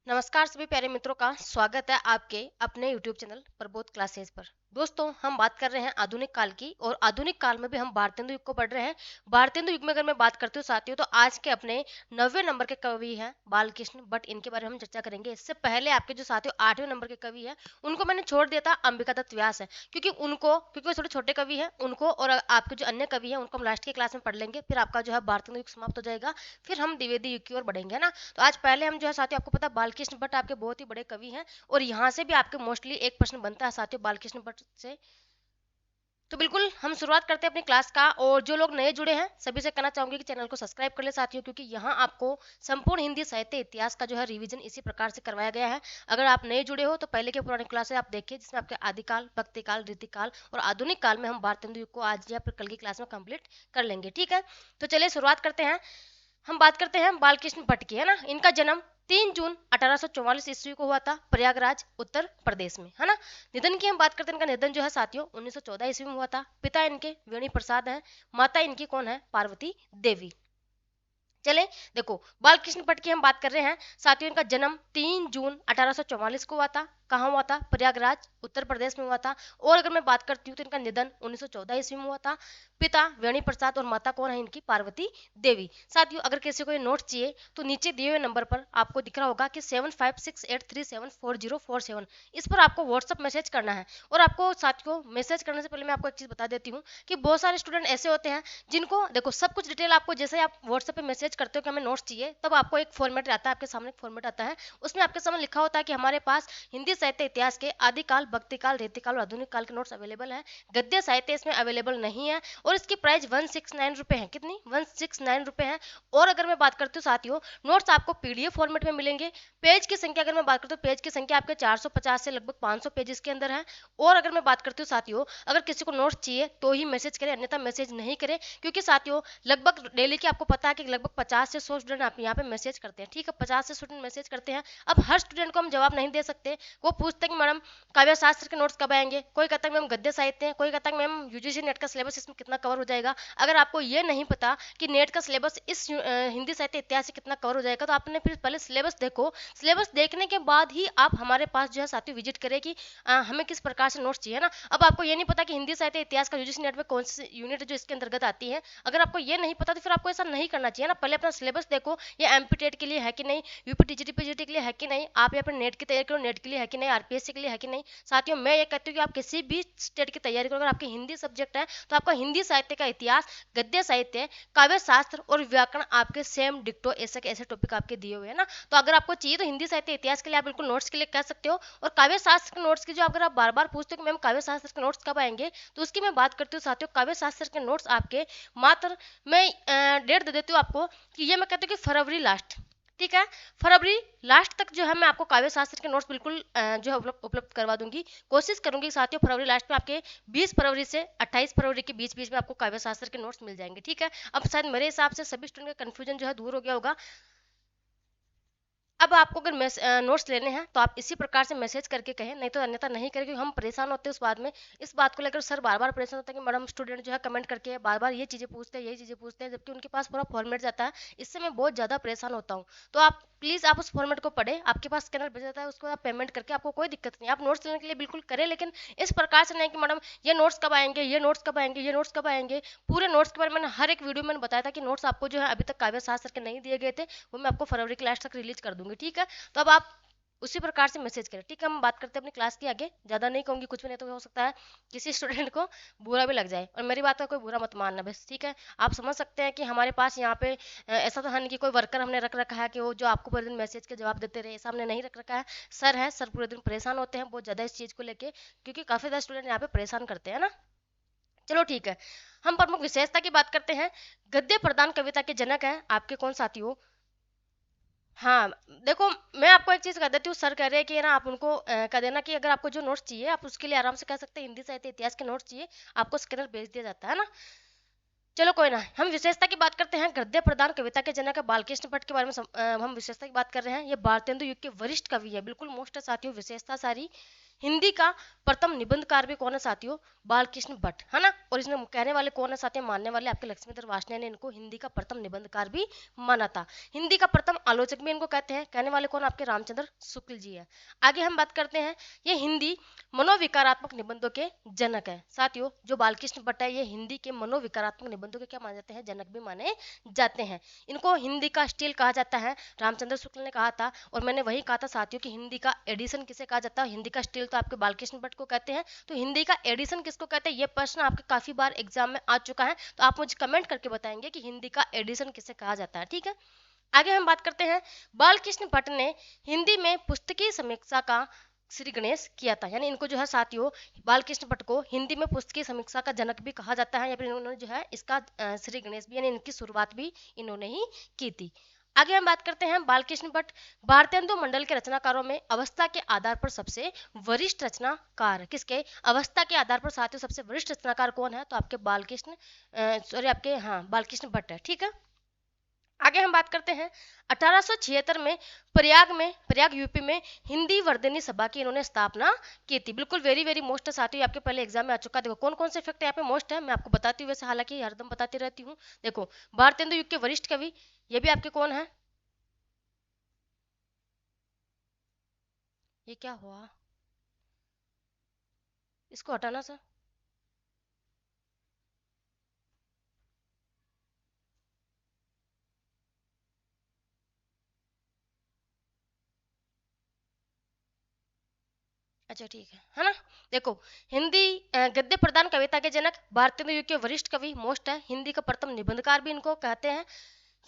नमस्कार सभी प्यारे मित्रों का स्वागत है आपके अपने YouTube चैनल प्रबोध क्लासेस पर। दोस्तों हम बात कर रहे हैं आधुनिक काल की और आधुनिक काल में भी हम भारतेंदु युग को पढ़ रहे हैं। भारतेंदु युग में अगर मैं बात करती हूँ साथियों तो आज के अपने 90 नंबर के कवि हैं बालकृष्ण भट्ट, इनके बारे में हम चर्चा करेंगे। इससे पहले आपके जो साथियों 8वें नंबर के कवि हैं उनको मैंने छोड़ दिया था, अंबिका दत्त व्यास है, क्योंकि वो थोड़े छोटे कवि हैं उनको, और आपके जो अन्य कवि हैं उनको हम लास्ट की क्लास में पढ़ लेंगे। फिर आपका जो है भारतेंदु युग समाप्त हो जाएगा, फिर हम द्विवेदी युग की ओर बढ़ेंगे, है ना। तो आज पहले हम जो है साथियों, आपको पता है बालकृष्ण भट्ट आपके बहुत ही बड़े कवि हैं और यहाँ से भी आपके मोस्टली एक प्रश्न बनता है साथियों बालकृष्ण भट्ट से। तो बिल्कुल हम शुरुआत करते हैं अपनी क्लास का, और जो लोग नए जुड़े हैं सभी से कहना चाहूंगी कि चैनल को सब्सक्राइब कर ले साथियों, क्योंकि यहाँ आपको संपूर्ण हिंदी साहित्य इतिहास का जो है रिवीजन इसी प्रकार से करवाया गया है। अगर आप नए जुड़े हो तो पहले के पुराने क्लास आप देखिए, जिसमें आपके आदिकाल, भक्तिकाल, रीतिकाल और आधुनिक काल में हम भारतेंदु युग को आज या फिर कल की क्लास में कंप्लीट कर लेंगे। ठीक है, तो चलिए शुरुआत करते हैं। हम बात करते हैं बालकृष्ण भट्ट की, है ना। इनका जन्म 3 जून 1844 ईस्वी को हुआ था प्रयागराज उत्तर प्रदेश में, है ना। निधन की हम बात करते हैं, इनका निधन जो है साथियों 1914 ईस्वी में हुआ था। पिता इनके वेणी प्रसाद हैं, माता इनकी कौन है, पार्वती देवी। चले देखो, बालकृष्ण भट्ट की हम बात कर रहे हैं साथियों, इनका जन्म 3 जून 1844 को हुआ था। कहाँ हुआ था, प्रयागराज उत्तर प्रदेश में हुआ था। और अगर मैं बात करती हूँ तो इनका निधन 1914 ईस्वी में हुआ था। पिता वेणी प्रसाद और माता कौन है इनकी, पार्वती देवी। साथियों अगर किसी को ये नोट चाहिए तो नीचे दिए हुए नंबर पर आपको दिख रहा होगा कि 7568374047, इस पर आपको व्हाट्सअप मैसेज करना है। और आपको साथियों मैसेज करने से पहले मैं आपको एक चीज बता देती हूँ कि बहुत सारे स्टूडेंट ऐसे होते हैं जिनको देखो सब कुछ डिटेल आपको, जैसे आप व्हाट्सएप पे मैसेज करते हो कि हमें नोट्स चाहिए, तब आपको एक फॉर्मेट आता है, आपके सामने एक फॉर्मेट आता है, उसमें आपके सामने लिखा होता है कि हमारे पास हिंदी साहित्य इतिहास के आदिकाल, भक्तिकाल, रीतिकाल और आधुनिक काल के नोट्स अवेलेबल है। गद्य साहित्य इसमें अवेलेबल नहीं है और इसकी प्राइस 169 रुपए है। कितनी, 169 रुपए है। और अगर मैं बात करती हूँ साथियों, नोट्स आपको पीडीएफ फॉर्मेट में मिलेंगे। पेज की संख्या अगर मैं बात करती हूँ, पेज की संख्या आपके 450 से लगभग 500 पेजेस के अंदर है। और अगर मैं बात करती हूँ साथियों, अगर किसी को नोट्स चाहिए तो ही मैसेज करें, अन्यथा मैसेज नहीं करें, क्योंकि साथियों लगभग डेली की आपको पता है कि लगभग 50 से 100 स्टूडेंट आप यहाँ पे मैसेज करते हैं। ठीक है, 50 से स्टूडेंट मैसेज करते हैं। अब हर स्टूडेंट को हम जवाब नहीं दे सकते। वो पूछते हैं कि मैडम काव्य शास्त्र के नोट्स कब आएंगे, कोई कहता है मैम गद्य साहित्य, कोई कहता है मैम यूजीसी नेट का सिलेबस इसमें कितना कवर हो जाएगा। अगर आपको ये नहीं पता कि नेट का सिलेबस इस हिंदी साहित्य इतिहास से कितना कवर हो जाएगा, तो आपने फिर पहले सिलेबस देखो। सिलेबस देखने के बाद ही आप हमारे पास जो है साथियों विजिट करें कि हमें किस प्रकार से नोट्स चाहिए ना। अब आपको ये नहीं पता कि हिंदी साहित्य इतिहास का यूजीसी नेट में कौन सी यूनिट जो इसके अंतर्गत आती है, अगर आपको ये नहीं पता तो फिर आपको ऐसा नहीं करना चाहिए ना। पहले अपना सिलेबस देखो, ये एमपी टेट के लिए है कि नहीं, यूपी टीजीटी पीजीटी के लिए है कि नहीं, आप यहाँ पर नेट की तैयारी करो, नेट के लिए है कि नहीं, आरपीएससी के लिए है कि नहीं। साथियों मैं ये कहती हूँ कि आप किसी भी स्टेट की तैयारी करो, अगर आपकी हिंदी सब्जेक्ट है तो आपका हिंदी साहित्य का इतिहास, गद्य साहित्य, काव्य शास्त्र और व्याकरण आपके सेम डिक्टो ऐसे के ऐसे टॉपिक आपके दिए हुए हैं ना। तो अगर आपको चाहिए तो हिंदी साहित्य इतिहास के लिए आप बिल्कुल नोट्स के लिए कह सकते हो। और काव्य शास्त्र के नोट्स की जो अगर आप बार बार पूछते हो कि मैम काव्य शास्त्र के नोट्स कब आएंगे, तो उसकी मैं बात करती हूँ साथियों, काव्य शास्त्र के नोट्स आपके मात्र मैं डेट दे देती हूँ आपको कि ये मैं कहती हूँ कि फरवरी लास्ट, ठीक है, फरवरी लास्ट तक जो है मैं आपको काव्य शास्त्र के नोट्स बिल्कुल जो है उपलब्ध करवा दूंगी। कोशिश करूंगी साथियों फरवरी लास्ट में आपके 20 फरवरी से 28 फरवरी के बीच बीच में आपको काव्य शास्त्र के नोट्स मिल जाएंगे। ठीक है, अब शायद मेरे हिसाब से सभी स्टूडेंट का कंफ्यूजन जो है दूर हो गया होगा। अब आपको अगर नोट्स लेने हैं तो आप इसी प्रकार से मैसेज करके कहें, नहीं तो अन्यथा नहीं करें, क्योंकि हम परेशान होते हैं उस बात में। इस बात को लेकर सर बार बार परेशान होता है कि मैडम स्टूडेंट जो है कमेंट करके बार बार ये चीज़ें पूछते हैं, यही चीज़ें पूछते हैं, जबकि उनके पास पूरा फॉर्मेट जाता है। इससे मैं बहुत ज़्यादा परेशान होता हूँ। तो आप प्लीज़ आप उस फॉर्मेट को पढ़े, आपके पास स्कैनर भेजा जाता है, उसको आप पेमेंट करके, आपको कोई दिक्कत नहीं, आप नोट्स लेने के लिए बिल्कुल करें, लेकिन इस प्रकार से नहीं कि मैडम ये नोट्स कब आएंगे, ये नोट्स कब आएंगे, ये नोट्स कब आएंगे। पूरे नोट्स के बारे में मैंने हर एक वीडियो में बताया था कि नोट्स आपको जो है अभी तक काव्य शास्त्र के नहीं दिए गए थे, वो मैं आपको फरवरी के लास्ट तक रिलीज कर दूंगी। ठीक है, तो अब आप उसी प्रकार से मैसेज करें। ठीक है, हम बात करते हैं अपनी क्लास की आगे, ज़्यादा नहीं कहूँगी कुछ भी, नहीं तो हो सकता है किसी स्टूडेंट को बुरा भी लग जाए, और मेरी बात का कोई बुरा मत मानना बस। ठीक है, आप समझ सकते हैं कि हमारे पास यहाँ पे ऐसा तो है नहीं कि कोई वर्कर हमने रख रखा है कि वो जो आपको पूरे दिन मैसेज के जवाब देते रहे, ऐसा हमने नहीं रख रखा है। सर है, सर पूरे दिन परेशान होते हैं बहुत ज़्यादा इस चीज़ को लेके, क्योंकि काफ़ी ज़्यादा स्टूडेंट यहाँ पे परेशान करते हैं ना। चलो ठीक है, हम प्रमुख विशेषता की बात करते हैं। गद्य प्रधान कविता के जनक हैं आपके कौन साथियों, हाँ। देखो मैं आपको एक चीज कह देती हूँ, सर कह रहे हैं कि ना आप उनको कह देना कि अगर आपको जो नोट्स चाहिए आप उसके लिए आराम से कह सकते हैं, हिंदी साहित्य इतिहास के नोट्स चाहिए, आपको स्कैनर भेज दिया जाता है ना। चलो कोई ना, हम विशेषता की बात करते हैं। गद्य प्रधान कविता के जनक है बालकृष्ण भट्ट के बारे में हम विशेषता की बात कर रहे हैं। ये भारतेंदु युग के वरिष्ठ कवि है, बिल्कुल मोस्ट है साथियों विशेषता सारी। हिंदी का प्रथम निबंधकार भी कौन है साथियों? बालकृष्ण भट्ट, है ना। और इसमें कहने वाले कौन है साथियों? मानने वाले आपके लक्ष्मीधर वार्ष्णेय ने इनको हिंदी का प्रथम निबंधकार भी माना था। हिंदी का प्रथम आलोचक भी इनको कहते हैं। कहने वाले कौन? आपके रामचंद्र शुक्ल जी है। आगे हम बात करते हैं, ये हिंदी मनोविकारात्मक निबंधों के जनक है साथियों। जो बालकृष्ण भट्ट है, ये हिंदी के मनोविकारात्मक निबंधों के क्या माने जाते हैं? जनक भी माने जाते हैं। इनको हिंदी का स्टील कहा जाता है, रामचंद्र शुक्ल ने कहा था। और मैंने वही कहा था साथियों कि हिंदी का एडिशन किसे कहा जाता है? हिंदी का स्टील तो आपके बालकृष्ण भट्ट को कहते हैं, तो हिंदी का एडिशन किसको कहते हैं? ये प्रश्न आपके काफी बार एग्जाम में आ चुका है, तो आप मुझे कमेंट करके बताएंगे कि हिंदी का एडिशन किसे कहा जाता है। ठीक है, आगे हम बात करते हैं, बालकृष्ण भट्ट ने हिंदी में पुस्तकीय समीक्षा का श्री गणेश किया था। यानी इनको जो है साथियों, बालकृष्ण भट्ट को हिंदी में पुस्तकीय समीक्षा का जनक भी कहा जाता है, या फिर इन्होंने जो है इसका श्री गणेश भी, यानी इनकी शुरुआत भी इन्होंने ही की थी। आगे हम बात करते हैं, बालकृष्ण भट्ट भारतेंदु मंडल के रचनाकारों में अवस्था के आधार पर सबसे वरिष्ठ रचनाकार। किसके? अवस्था के आधार पर साथियों सबसे वरिष्ठ रचनाकार कौन है? तो आपके बालकृष्ण आपके बालकृष्ण भट्ट है। ठीक है, आगे हम बात करते हैं, 1876 में प्रयाग यूपी में हिंदी वर्धनी सभा की इन्होंने स्थापना की थी। बिल्कुल वेरी वेरी मोस्ट है साथियों, आपके पहले एग्जाम में आ चुका है। देखो कौन कौन से फैक्ट यहाँ पे मोस्ट है, मैं आपको बताती हूँ, वैसे हालांकि हरदम बताती रहती हूँ। देखो, भारतेंदु युग के वरिष्ठ कवि, ये भी आपके कौन है? ये क्या हुआ, इसको हटाना सर। अच्छा ठीक है ना। देखो, हिंदी गद्य प्रधान कविता के जनक, भारतेंदु युग के वरिष्ठ कवि मोस्ट है, हिंदी का प्रथम निबंधकार भी इनको कहते हैं।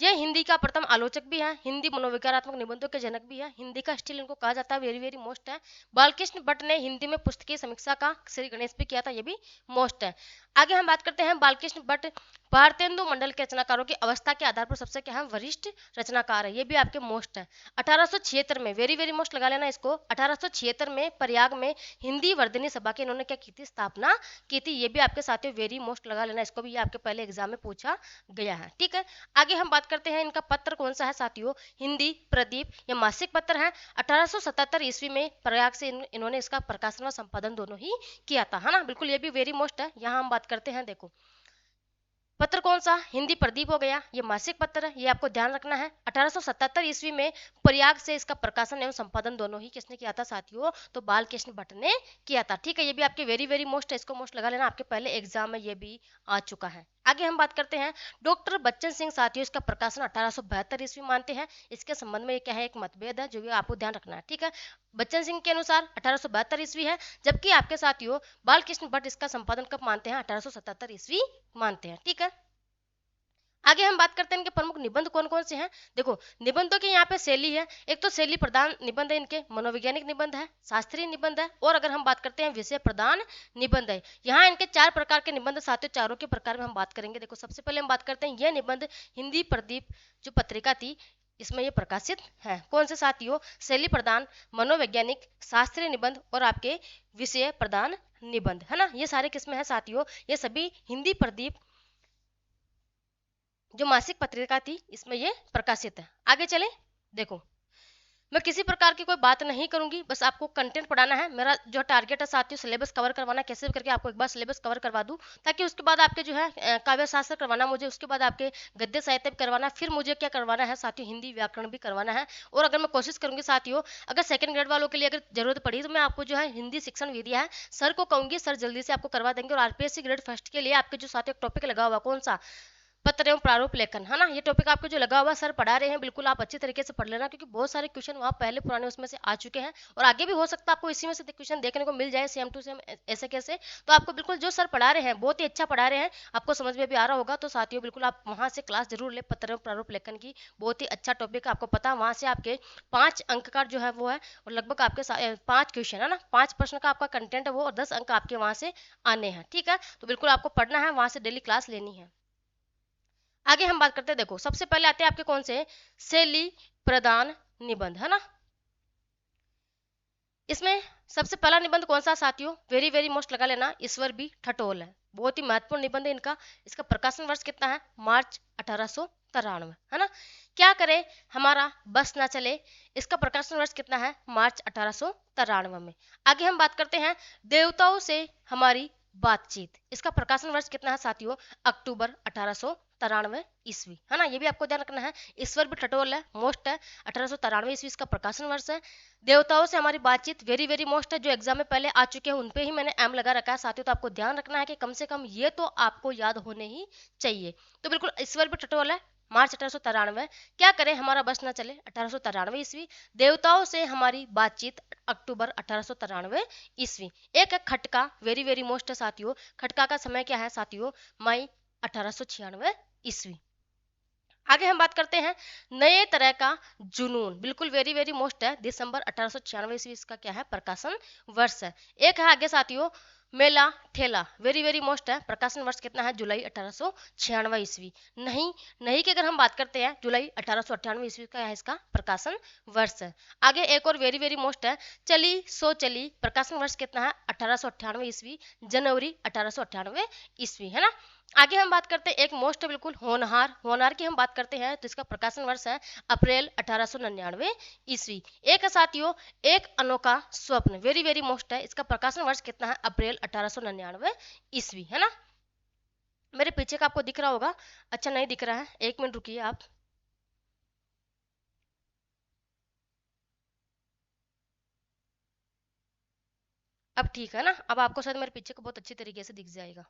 ये हिंदी का प्रथम आलोचक भी है, हिंदी मनोविकारात्मक निबंधों के जनक भी है, हिंदी का स्टील इनको कहा जाता है, वेरी वेरी मोस्ट है। बालकृष्ण भट्ट ने हिंदी में पुस्तकीय समीक्षा का श्री गणेश भी किया था, ये भी मोस्ट है। आगे हम बात करते हैं, बालकृष्ण भट्ट भारतेंदु मंडल के रचनाकारों की अवस्था के आधार पर सबसे क्या है? वरिष्ठ रचनाकार है, ये भी आपके मोस्ट है। 1876 में, वेरी वेरी मोस्ट लगा लेना इसको, 1876 में प्रयाग में हिंदी वर्धनी सभा की इन्होंने क्या की थी? स्थापना की थी, ये भी आपके साथियों वेरी मोस्ट लगा लेना इसको भी, ये आपके पहले एग्जाम में पूछा गया है। ठीक है, आगे हम बात करते हैं, इनका पत्र कौन सा है साथियों? हिंदी प्रदीप, ये मासिक पत्र है। 1877 ईस्वी में प्रयाग से इन्होंने इसका प्रकाशन व संपादन दोनों ही किया था, है ना। बिल्कुल ये भी वेरी मोस्ट है। यहाँ हम बात करते हैं, देखो पत्र कौन सा? हिंदी प्रदीप हो गया, ये मासिक पत्र है, ये आपको ध्यान रखना है। 1877 ईस्वी में प्रयाग से इसका प्रकाशन एवं संपादन दोनों ही किसने किया था साथियों? तो बालकृष्ण भट्ट ने किया था। ठीक है, ये भी आपके वेरी वेरी मोस्ट है, इसको मोस्ट लगा लेना, आपके पहले एग्जाम में ये भी आ चुका है। आगे हम बात करते हैं, डॉक्टर बच्चन सिंह साथियों, इसका प्रकाशन 1872 ईस्वी मानते हैं। इसके संबंध में क्या है? एक मतभेद है, जो भी आपको ध्यान रखना है। ठीक है, बच्चन सिंह के अनुसार 1872 ईस्वी है, जबकि आपके साथियों बालकृष्ण भट्ट इसका संपादन कब मानते हैं? 1877 ईस्वी मानते हैं। ठीक है, आगे हम बात करते हैं इनके प्रमुख निबंध कौन कौन से हैं। देखो, निबंधों की यहाँ पे शैली है, एक तो शैली प्रधान निबंध है इनके, मनोवैज्ञानिक निबंध है, शास्त्रीय निबंध है, और अगर हम बात करते हैं विषय प्रधान निबंध है। यहाँ इनके 4 प्रकार के निबंध साथियों, चारों के प्रकार में हम बात करेंगे। देखो, सबसे पहले हम बात करते हैं, यह निबंध हिंदी प्रदीप जो पत्रिका थी इसमें ये प्रकाशित है। कौन से साथियों? शैली प्रधान, मनोवैज्ञानिक, शास्त्रीय निबंध और आपके विषय प्रधान निबंध, है ना। ये सारे किसमें है साथियों? ये सभी हिंदी प्रदीप जो मासिक पत्रिका थी इसमें ये प्रकाशित है। आगे चले, देखो मैं किसी प्रकार की कोई बात नहीं करूंगी, बस आपको कंटेंट पढ़ाना है। मेरा जो टारगेट है साथियों, सिलेबस कवर करवाना, कैसे भी करके आपको एक बार सिलेबस कवर करवा दूं, ताकि उसके बाद आपके जो है काव्य शास्त्र करवाना मुझे, उसके बाद आपके गद्य साहित्य भी करवाना, फिर मुझे क्या करवाना है साथियों? हिंदी व्याकरण भी करवाना है। और अगर मैं कोशिश करूंगी साथियों, अगर सेकंड ग्रेड वालों के लिए अगर जरूरत पड़ी तो मैं आपको जो है हिंदी शिक्षण विधिया है सर को कहूंगी, सर जल्दी से आपको करवा देंगे। और आरपीएससी ग्रेड फर्स्ट के लिए आपके जो साथियों टॉपिक लगा हुआ कौन सा? पत्र एवं प्रारूप लेखन, है ना। ये टॉपिक आपको जो लगा हुआ सर पढ़ा रहे हैं, बिल्कुल आप अच्छी तरीके से पढ़ लेना, क्योंकि बहुत सारे क्वेश्चन वहाँ पहले पुराने उसमें से आ चुके हैं, और आगे भी हो सकता है आपको इसी में से क्वेश्चन देखने को मिल जाए सेम टू सेम ऐसे कैसे। तो आपको बिल्कुल जो सर पढ़ा रहे हैं बहुत ही अच्छा पढ़ा रहे हैं, आपको समझ में भी आ रहा होगा। तो साथियों बिल्कुल आप वहाँ से क्लास जरूर ले, पत्र एवं प्रारूप लेखन की बहुत ही अच्छा टॉपिक है, आपको पता है। वहाँ से आपके 5 अंक का जो है वो है, और लगभग आपके 5 क्वेश्चन है ना, 5 प्रश्न का आपका कंटेंट है वो, और 10 अंक आपके वहाँ से आने हैं। ठीक है, तो बिल्कुल आपको पढ़ना है, वहाँ से डेली क्लास लेनी है। आगे हम बात करते हैं, देखो सबसे पहले आते हैं आपके कौन से? शैली प्रधान निबंध, है ना। इसमें सबसे पहला निबंध कौन सा साथियों? वेरी वेरी मोस्ट लगा लेना, ईश्वर बी ठठोल है, बहुत ही महत्वपूर्ण निबंध है इनका। इसका प्रकाशन वर्ष कितना है? मार्च 1800 1893, है ना। क्या करे हमारा बस ना चले, इसका प्रकाशन वर्ष कितना है, मार्च 1893 में। आगे हम बात करते हैं देवताओं से हमारी बातचीत, इसका प्रकाशन वर्ष कितना है साथियों, अक्टूबर 1893 ईस्वी, है ना। ये भी आपको ध्यान रखना है, ईश्वर भी टटोल है, मोस्ट है, 1893 ईस्वी इसका प्रकाशन वर्ष है। देवताओं से हमारी बातचीत वेरी वेरी मोस्ट है, जो एग्जाम में पहले आ चुके हैं उन पे ही मैंने एम लगा रखा है साथियों, तो आपको ध्यान रखना है कि कम से कम ये तो आपको याद होने ही चाहिए। तो बिल्कुल ईश्वर भी टटोल है, मार्च 1893। क्या करें हमारा बस ना चले, 1893 ईस्वी। देवताओं से हमारी बातचीत, अक्टूबर 1893 ईस्वी। एक है खटका, वेरी वेरी मोस्ट है साथियों, खटका का समय क्या है साथियों, मई 1896 ईस्वी। आगे हम बात करते हैं नए तरह का जुनून, बिल्कुल वेरी वेरी मोस्ट है, दिसंबर 1896 ईस्वी इसका क्या है, प्रकाशन वर्ष है। एक है आगे साथियों मेला ठेला, वेरी वेरी मोस्ट है, प्रकाशन वर्ष कितना है, जुलाई 1896 ईस्वी। नहीं नहीं की अगर हम बात करते हैं, जुलाई 1898 ईस्वी का है इसका प्रकाशन वर्ष है। आगे एक और वेरी वेरी मोस्ट है चली सो चली, प्रकाशन वर्ष कितना है, 1898 ईस्वी, जनवरी 1898 ईस्वी, है ना। आगे हम बात करते हैं एक मोस्ट है बिल्कुल होनहार, होनहार की हम बात करते हैं तो इसका प्रकाशन वर्ष है अप्रैल 1899 ईस्वी। एक है साथियों एक अनोखा स्वप्न, वेरी वेरी मोस्ट है, इसका प्रकाशन वर्ष कितना है, अप्रैल 1899 ईस्वी, है ना। मेरे पीछे का आपको दिख रहा होगा, अच्छा नहीं दिख रहा है, एक मिनट रुकिए आप। अब ठीक है ना, अब आपको शायद मेरे पीछे को बहुत अच्छी तरीके से दिख जाएगा।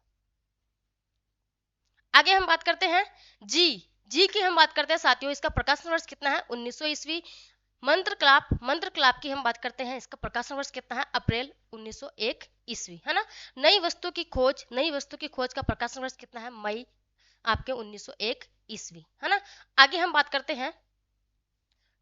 आगे हम बात करते हैं जी, जी की हम बात करते हैं साथियों, इसका प्रकाशन वर्ष कितना है, 1900 ईस्वी। मंत्र क्लाप की हम बात करते हैं, इसका प्रकाशन वर्ष कितना है, अप्रैल 1901 ईस्वी, है ना। नई वस्तु की खोज, नई वस्तु की खोज का प्रकाशन वर्ष कितना है, मई आपके 1901 ईस्वी, है ना। आगे हम बात करते हैं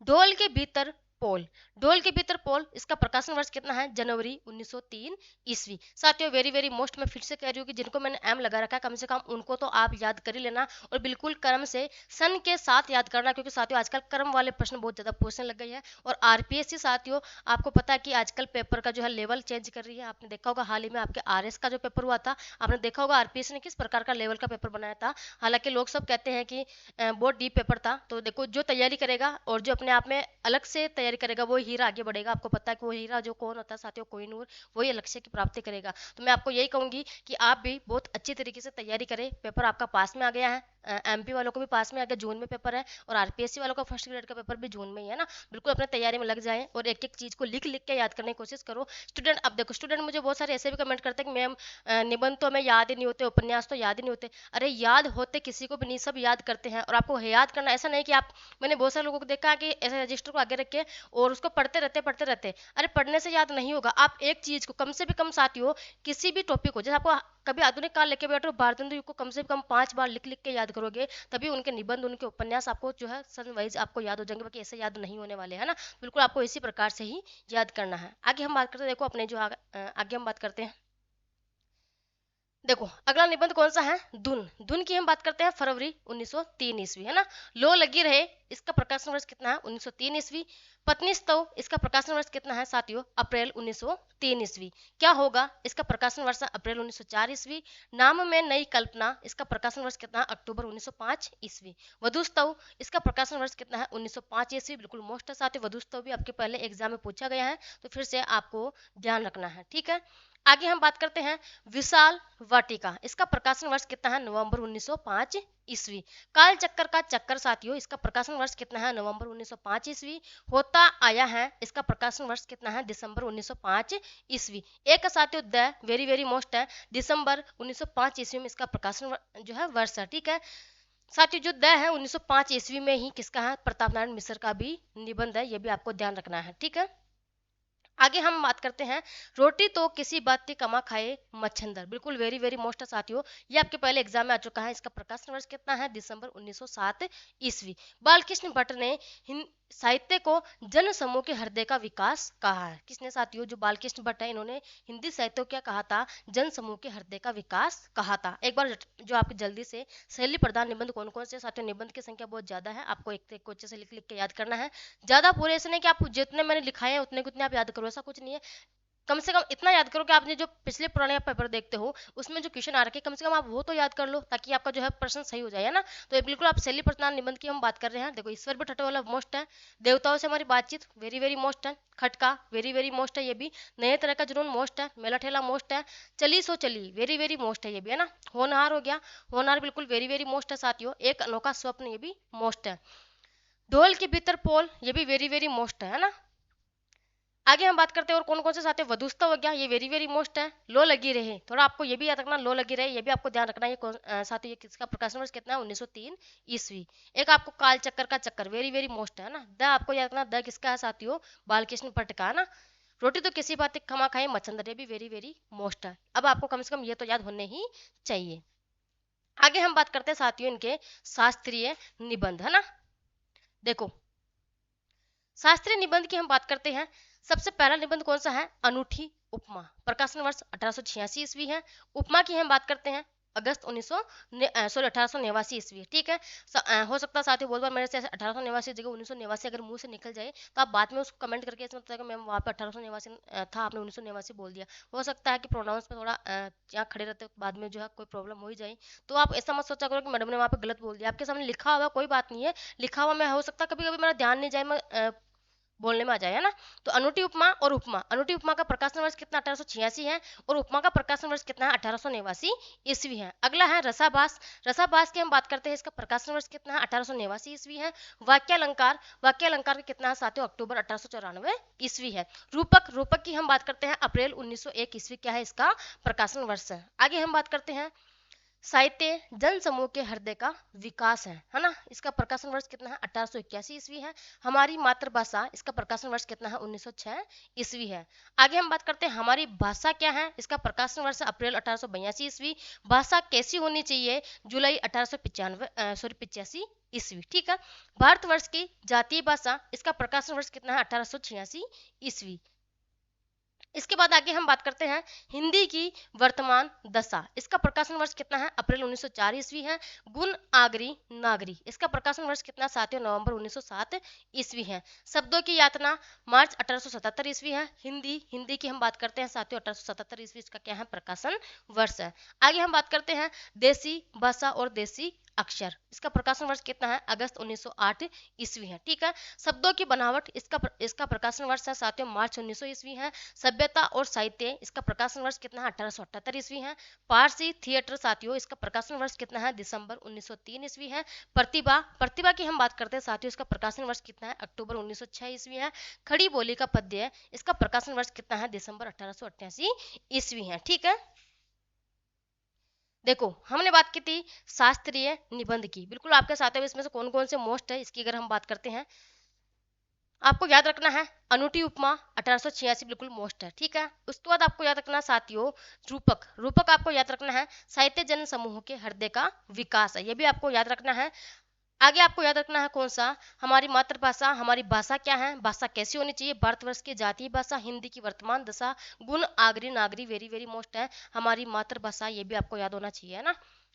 ढोल के भीतर पोल, ढोल के भीतर पोल, इसका प्रकाशन वर्ष कितना है, जनवरी 1903 ईस्वी। साथियों वेरी वेरी मोस्ट, मैं फिर से कह रही हूँ कि जिनको मैंने एम लगा रखा है कम से कम उनको तो आप याद कर ही लेना, और बिल्कुल क्रम से सन के साथ याद करना, क्योंकि साथियों आजकल क्रम वाले प्रश्न बहुत ज्यादा पूछने लग गए हैं। और आरपीएससी साथियों आपको पता है कि आजकल पेपर का जो है लेवल चेंज कर रही है, आपने देखा होगा हाल ही में आपके आरएस का जो पेपर हुआ था, आपने देखा होगा आरपीएससी ने किस प्रकार का लेवल का पेपर बनाया था। हालांकि लोग सब कहते हैं कि बहुत डीप पेपर था, तो देखो जो तैयारी करेगा और जो अपने आप में अलग से तैयारी करेगा वो हीरा आगे बढ़ेगा। आपको पता है कि वो हीरा जो कौन होता है साथियों, कोहिनूर, वही लक्ष्य की प्राप्ति करेगा। तो मैं आपको यही कहूंगी कि आप भी बहुत अच्छी तरीके से तैयारी करें, पेपर आपका पास में आ गया है, एमपी वालों को भी पास में आ गया, जून में पेपर है, और आरपीएससी वालों का फर्स्ट ग्रेड का पेपर भी जून में ही है ना। बिल्कुल अपने तैयारी में लग जाएं और एक एक चीज को लिख लिख के याद करने की कोशिश करो स्टूडेंट। अब देखो स्टूडेंट मुझे बहुत सारे ऐसे भी कमेंट करते हैं कि मैम निबंध तो हमें याद ही नहीं होते, उपन्यास तो याद ही नहीं होते। अरे याद होते किसी को भी नहीं, सब याद करते हैं, और आपको याद करना ऐसा नहीं कि आप, मैंने बहुत सारे लोगों को देखा है कि ऐसे रजिस्टर को आगे रख के और उसको पढ़ते रहते। अरे पढ़ने से याद नहीं होगा, आप एक चीज को कम से भी कम साथियों, किसी भी टॉपिक को, जैसे आपको कभी आधुनिक काल लेके बैठो, भारतेंदु युग को कम से कम 5 बार लिख लिख के याद करोगे, तभी उनके निबंध उनके उपन्यास आपको जो है सन वाइज आपको याद हो जाएंगे, बाकी ऐसे याद नहीं होने वाले, है ना। बिल्कुल आपको इसी प्रकार से ही याद करना है। आगे हम बात करते हैं, देखो अपने जो आगे हम बात करते हैं, देखो अगला निबंध कौन सा है, धुन, धुन की हम बात करते हैं, फरवरी 1903 ईस्वी, है ना। लो लगी रहे, इसका प्रकाशन वर्ष कितना है, 1903 ईस्वी। पत्नी स्तव, इसका प्रकाशन वर्ष कितना है साथियों, अप्रैल 1903 ईस्वी। क्या होगा, इसका प्रकाशन वर्ष है अप्रैल 1904 ईस्वी। नाम में नई कल्पना, इसका प्रकाशन वर्ष कितना है, अक्टूबर 1905 ईस्वी। वधुस्तव, इसका प्रकाशन वर्ष कितना है, 1905 ईस्वी, बिल्कुल मोस्ट है साथियों, वधुस्तव भी आपके पहले एग्जाम में पूछा गया है, तो फिर से आपको ध्यान रखना है, ठीक है। आगे हम बात करते हैं विशाल वाटिका, इसका प्रकाशन वर्ष कितना है, नवंबर 1905 ईस्वी। काल चक्कर का चक्कर साथियों, इसका प्रकाशन वर्ष कितना है, नवंबर 1905 ईस्वी। होता आया है, इसका प्रकाशन वर्ष कितना है, दिसंबर 1905 ईस्वी। एक साथियों द, वेरी वेरी मोस्ट है, दिसंबर 1905 ईस्वी में इसका प्रकाशन जो है वर्ष है, ठीक है। साथियों जो द है 1905 ईस्वी में ही किसका है, प्रताप नारायण मिश्र का भी निबंध है, ये भी आपको ध्यान रखना है, ठीक है। आगे हम बात करते हैं रोटी तो किसी बात की कमा खाए मच्छंदर, बिल्कुल वेरी वेरी मोस्ट है साथियों, ये आपके पहले एग्जाम में आ चुका है। इसका प्रकाशन वर्ष कितना है, दिसंबर 1907 ईस्वी। बालकृष्ण भट्ट ने साहित्य को जन समूह के हृदय का विकास कहा है। किसने साथियों, जो बालकृष्ण भट्ट है, इन्होंने हिंदी साहित्य को क्या कहा था, जन समूह के हृदय का विकास कहा था। एक बार जो आपकी जल्दी से शैली प्रधान निबंध कौन कौन से साथियों, निबंध की संख्या बहुत ज्यादा है, आपको एक एक अच्छे से लिख लिख के याद करना है। ज्यादा पूरे ऐसे नहीं कि आप जितने मैंने लिखाए हैं उतने कितने आप याद करो, ऐसा कुछ नहीं है। कम से कम इतना याद करो कि आपने जो पिछले पुराने पेपर देखते हो उसमें जो क्वेश्चन आ रखे कम से कम आप वो तो याद कर लो, ताकि आपका जो है प्रश्न सही हो जाए, है ना। तो ये बिल्कुल आप शैली प्रश्नान निबंध की हम बात कर रहे हैं। देखो ईश्वर भी वाला मोस्ट है, देवताओं से हमारी बातचीत वेरी वेरी मोस्ट है, खटका वेरी वेरी मोस्ट है ये भी, नए तरह का जुनून मोस्ट है, मेला ठेला मोस्ट है, चली सो चली वेरी वेरी मोस्ट है ये भी, है ना। होनहार हो गया, होनहार बिल्कुल वेरी वेरी मोस्ट है साथियों। एक अनोखा स्वप्न ये भी मोस्ट है। ढोल के भीतर पोल ये भी वेरी वेरी मोस्ट है ना। आगे हम बात करते हैं और कौन कौन से साथ है। वधुस्ता हो गया, ये वेरी वेरी मोस्ट है। लो लगी रहे, थोड़ा आपको ये भी याद रखना, लो लगी रहे ये भी आपको ध्यान रखना। ये साथ ये किसका प्रकाशन वर्ष कितना है, 1903 ईस्वी। एक आपको काल चक्कर का चक्कर वेरी वेरी मोस्ट है ना। द आपको याद रखना, द किसका है साथियों, बालकृष्ण भट्ट का, है ना। रोटी तो किसी बात खमा खाए मच्छंदर, ये भी वेरी वेरी मोस्ट है। अब आपको कम से कम ये तो याद होने ही चाहिए। आगे हम बात करते हैं साथियों इनके शास्त्रीय निबंध, है ना। देखो शास्त्रीय निबंध की हम बात करते हैं। सबसे पहला निबंध कौन सा है, अनूठी उपमा, प्रकाशन वर्ष 1886 ईस्वी है। उपमा की हम बात करते हैं अगस्त 1889 ईस्वी, ठीक है। हो सकता है साथियों बहुत बार मेरे से 1889 जगह 1989 अगर मुंह से निकल जाए तो आप बाद में उसको कमेंट करके इसमें बताएगा मैम वहाँ पे 1889 था, आपने 1989 बोल दिया। हो सकता है कि प्रोनाउंस में थोड़ा यहाँ खड़े रहते बाद में जो है कोई प्रॉब्लम हो ही जाए, तो आप ऐसा मत सोचा करो कि मैडम ने वहाँ पे गलत बोल दिया। आपके सामने लिखा हुआ कोई बात नहीं है, लिखा हुआ मैं हो सकता कभी कभी मेरा ध्यान नहीं जाए, मैं बोलने में आ जाए, है ना। तो अनूठी उपमा और उपमा, अनूठी उपमा का प्रकाशन वर्ष कितना 1886 है और उपमा का प्रकाशन वर्ष कितना है 1889 ईस्वी है। अगला है रसाभास, रसाभास की हम बात करते हैं, इसका प्रकाशन वर्ष कितना है 1889 ईस्वी है। वाक्यालंकार, वाक्यालंकार का कितना है साथियों, अक्टूबर 1894 ईस्वी है। रूपक, रूपक की हम बात करते हैं अप्रैल 1901 ईस्वी क्या है इसका प्रकाशन वर्ष है। आगे हम बात करते हैं साहित्य जन समूह के हृदय का विकास है ना। इसका प्रकाशन वर्ष कितना है 1881 ईस्वी है। हमारी मातृभाषा, इसका प्रकाशन वर्ष कितना है 1906 ईस्वी है। आगे हम बात करते हैं हमारी भाषा क्या है, इसका प्रकाशन वर्ष अप्रैल 1882 ईस्वी। भाषा कैसी होनी चाहिए, जुलाई 1885 ईस्वी, ठीक है। भारतवर्ष की जातीय भाषा, इसका प्रकाशन वर्ष कितना है 1886 ईस्वी। इसके बाद आगे हम बात करते हैं हिंदी की वर्तमान दशा, इसका प्रकाशन वर्ष कितना है अप्रैल 1904 ईस्वी है। गुण आगरी नागरी, इसका प्रकाशन वर्ष कितना 7 नवंबर 1907 ईस्वी है। शब्दों की यातना मार्च 1877 ईस्वी है। हिंदी, हिंदी की हम बात करते हैं साथियों 1877 ईस्वी इसका क्या है प्रकाशन वर्ष है। आगे हम बात करते हैं देसी भाषा और देसी अक्षर, इसका प्रकाशन वर्ष कितना है अगस्त 1908 ईस्वी है, ठीक है। शब्दों की बनावट, इसका प्रकाशन वर्ष है साथियों मार्च 1900 ईस्वी है। सभ्यता और साहित्य, इसका प्रकाशन वर्ष कितना है 1878 ईस्वी है। पारसी थिएटर साथियों, इसका प्रकाशन वर्ष कितना है दिसंबर 1903 ईस्वी है। प्रतिभा, प्रतिभा की हम बात करते हैं साथियों, इसका प्रकाशन वर्ष कितना है अक्टूबर 1906 ईस्वी है। खड़ी बोली का पद्य, इसका प्रकाशन वर्ष कितना है दिसंबर 1888 ईस्वी है, ठीक है। देखो हमने बात की थी शास्त्रीय निबंध की, बिल्कुल आपके साथ है इसमें से कौन कौन से मोस्ट है इसकी अगर हम बात करते हैं, आपको याद रखना है अनूठी उपमा 1886 बिल्कुल मोस्ट है, ठीक है। उसके बाद आपको याद रखना साथियों रूपक, रूपक आपको याद रखना है साहित्य जन समूह के हृदय का विकास है, ये भी आपको याद रखना है। आगे आपको याद रखना है कौन सा, हमारी मातृभाषा, हमारी भाषा क्या है, भाषा कैसी होनी चाहिए, भारतवर्ष की जातीय भाषा, हिंदी की वर्तमान दशा, गुण आगरी नागरी वेरी वेरी मोस्ट है, हमारी मातृभाषा ये भी आपको याद होना चाहिए, है ना।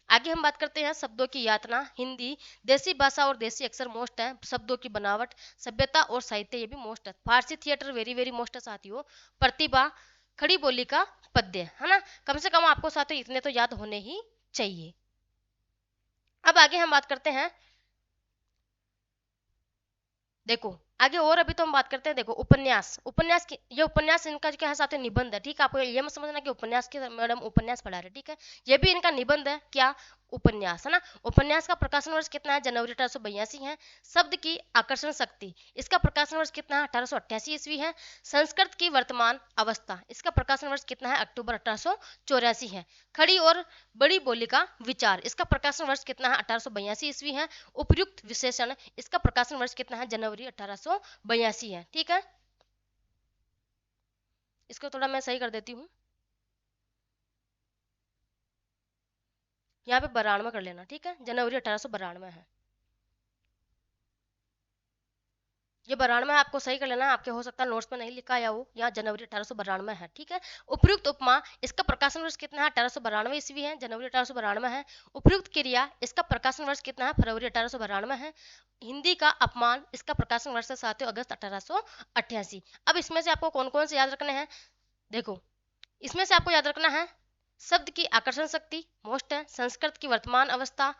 आगे हम बात करते हैं शब्दों की यातना, हिंदी, देसी भाषा और देसी अक्षर मोस्ट है। शब्दों की बनावट, सभ्यता और साहित्य ये भी मोस्ट है। फारसी थिएटर वेरी वेरी मोस्ट है साथियों। प्रतिभा, खड़ी बोली का पद्य, है ना। कम से कम आपको साथियों इतने तो याद होने ही चाहिए। अब आगे हम बात करते हैं, देखो आगे और अभी तो हम बात करते हैं, देखो उपन्यास, उपन्यास की ये उपन्यास इनका क्या है साथियों निबंध है, ठीक है। आपको ये मत समझना कि उपन्यास के मैडम उपन्यास पढ़ा रहे, ठीक है। ये भी इनका निबंध है क्या, उपन्यास, है ना। उपन्यास का प्रकाशन वर्ष कितना है जनवरी 1882 है। शब्द की आकर्षण शक्ति, इसका प्रकाशन वर्ष कितना है 1888 ईस्वी है। संस्कृत की वर्तमान अवस्था, इसका प्रकाशन वर्ष कितना है अक्टूबर 1884 है। खड़ी और बड़ी बोली का विचार, इसका प्रकाशन वर्ष कितना है 1882 ईस्वी है। उपयुक्त विशेषण, इसका प्रकाशन वर्ष कितना है जनवरी 1882 है, ठीक है। इसको थोड़ा मैं सही कर देती हूँ, यहाँ पे 92 कर लेना, ठीक है। जनवरी 1892 है, ये 92 आपको सही कर लेना है, आपके हो सकता है नोट्स में नहीं लिखा आया हो, यहाँ जनवरी 1892 है, ठीक है। उपयुक्त उपमा, इसका प्रकाशन वर्ष कितना है 1892 ईस्वी है, जनवरी 1892 है। उपयुक्त क्रिया, इसका प्रकाशन वर्ष कितना है फरवरी 1892 है। हिंदी का अपमान, इसका प्रकाशन वर्ष है साथियों अगस्त 1888। अब इसमें से आपको कौन कौन से याद रखने हैं, देखो इसमें से आपको याद रखना है शब्द की आकर्षण शक्ति मोस्ट है, संस्कृत की वर्तमान अवस्था,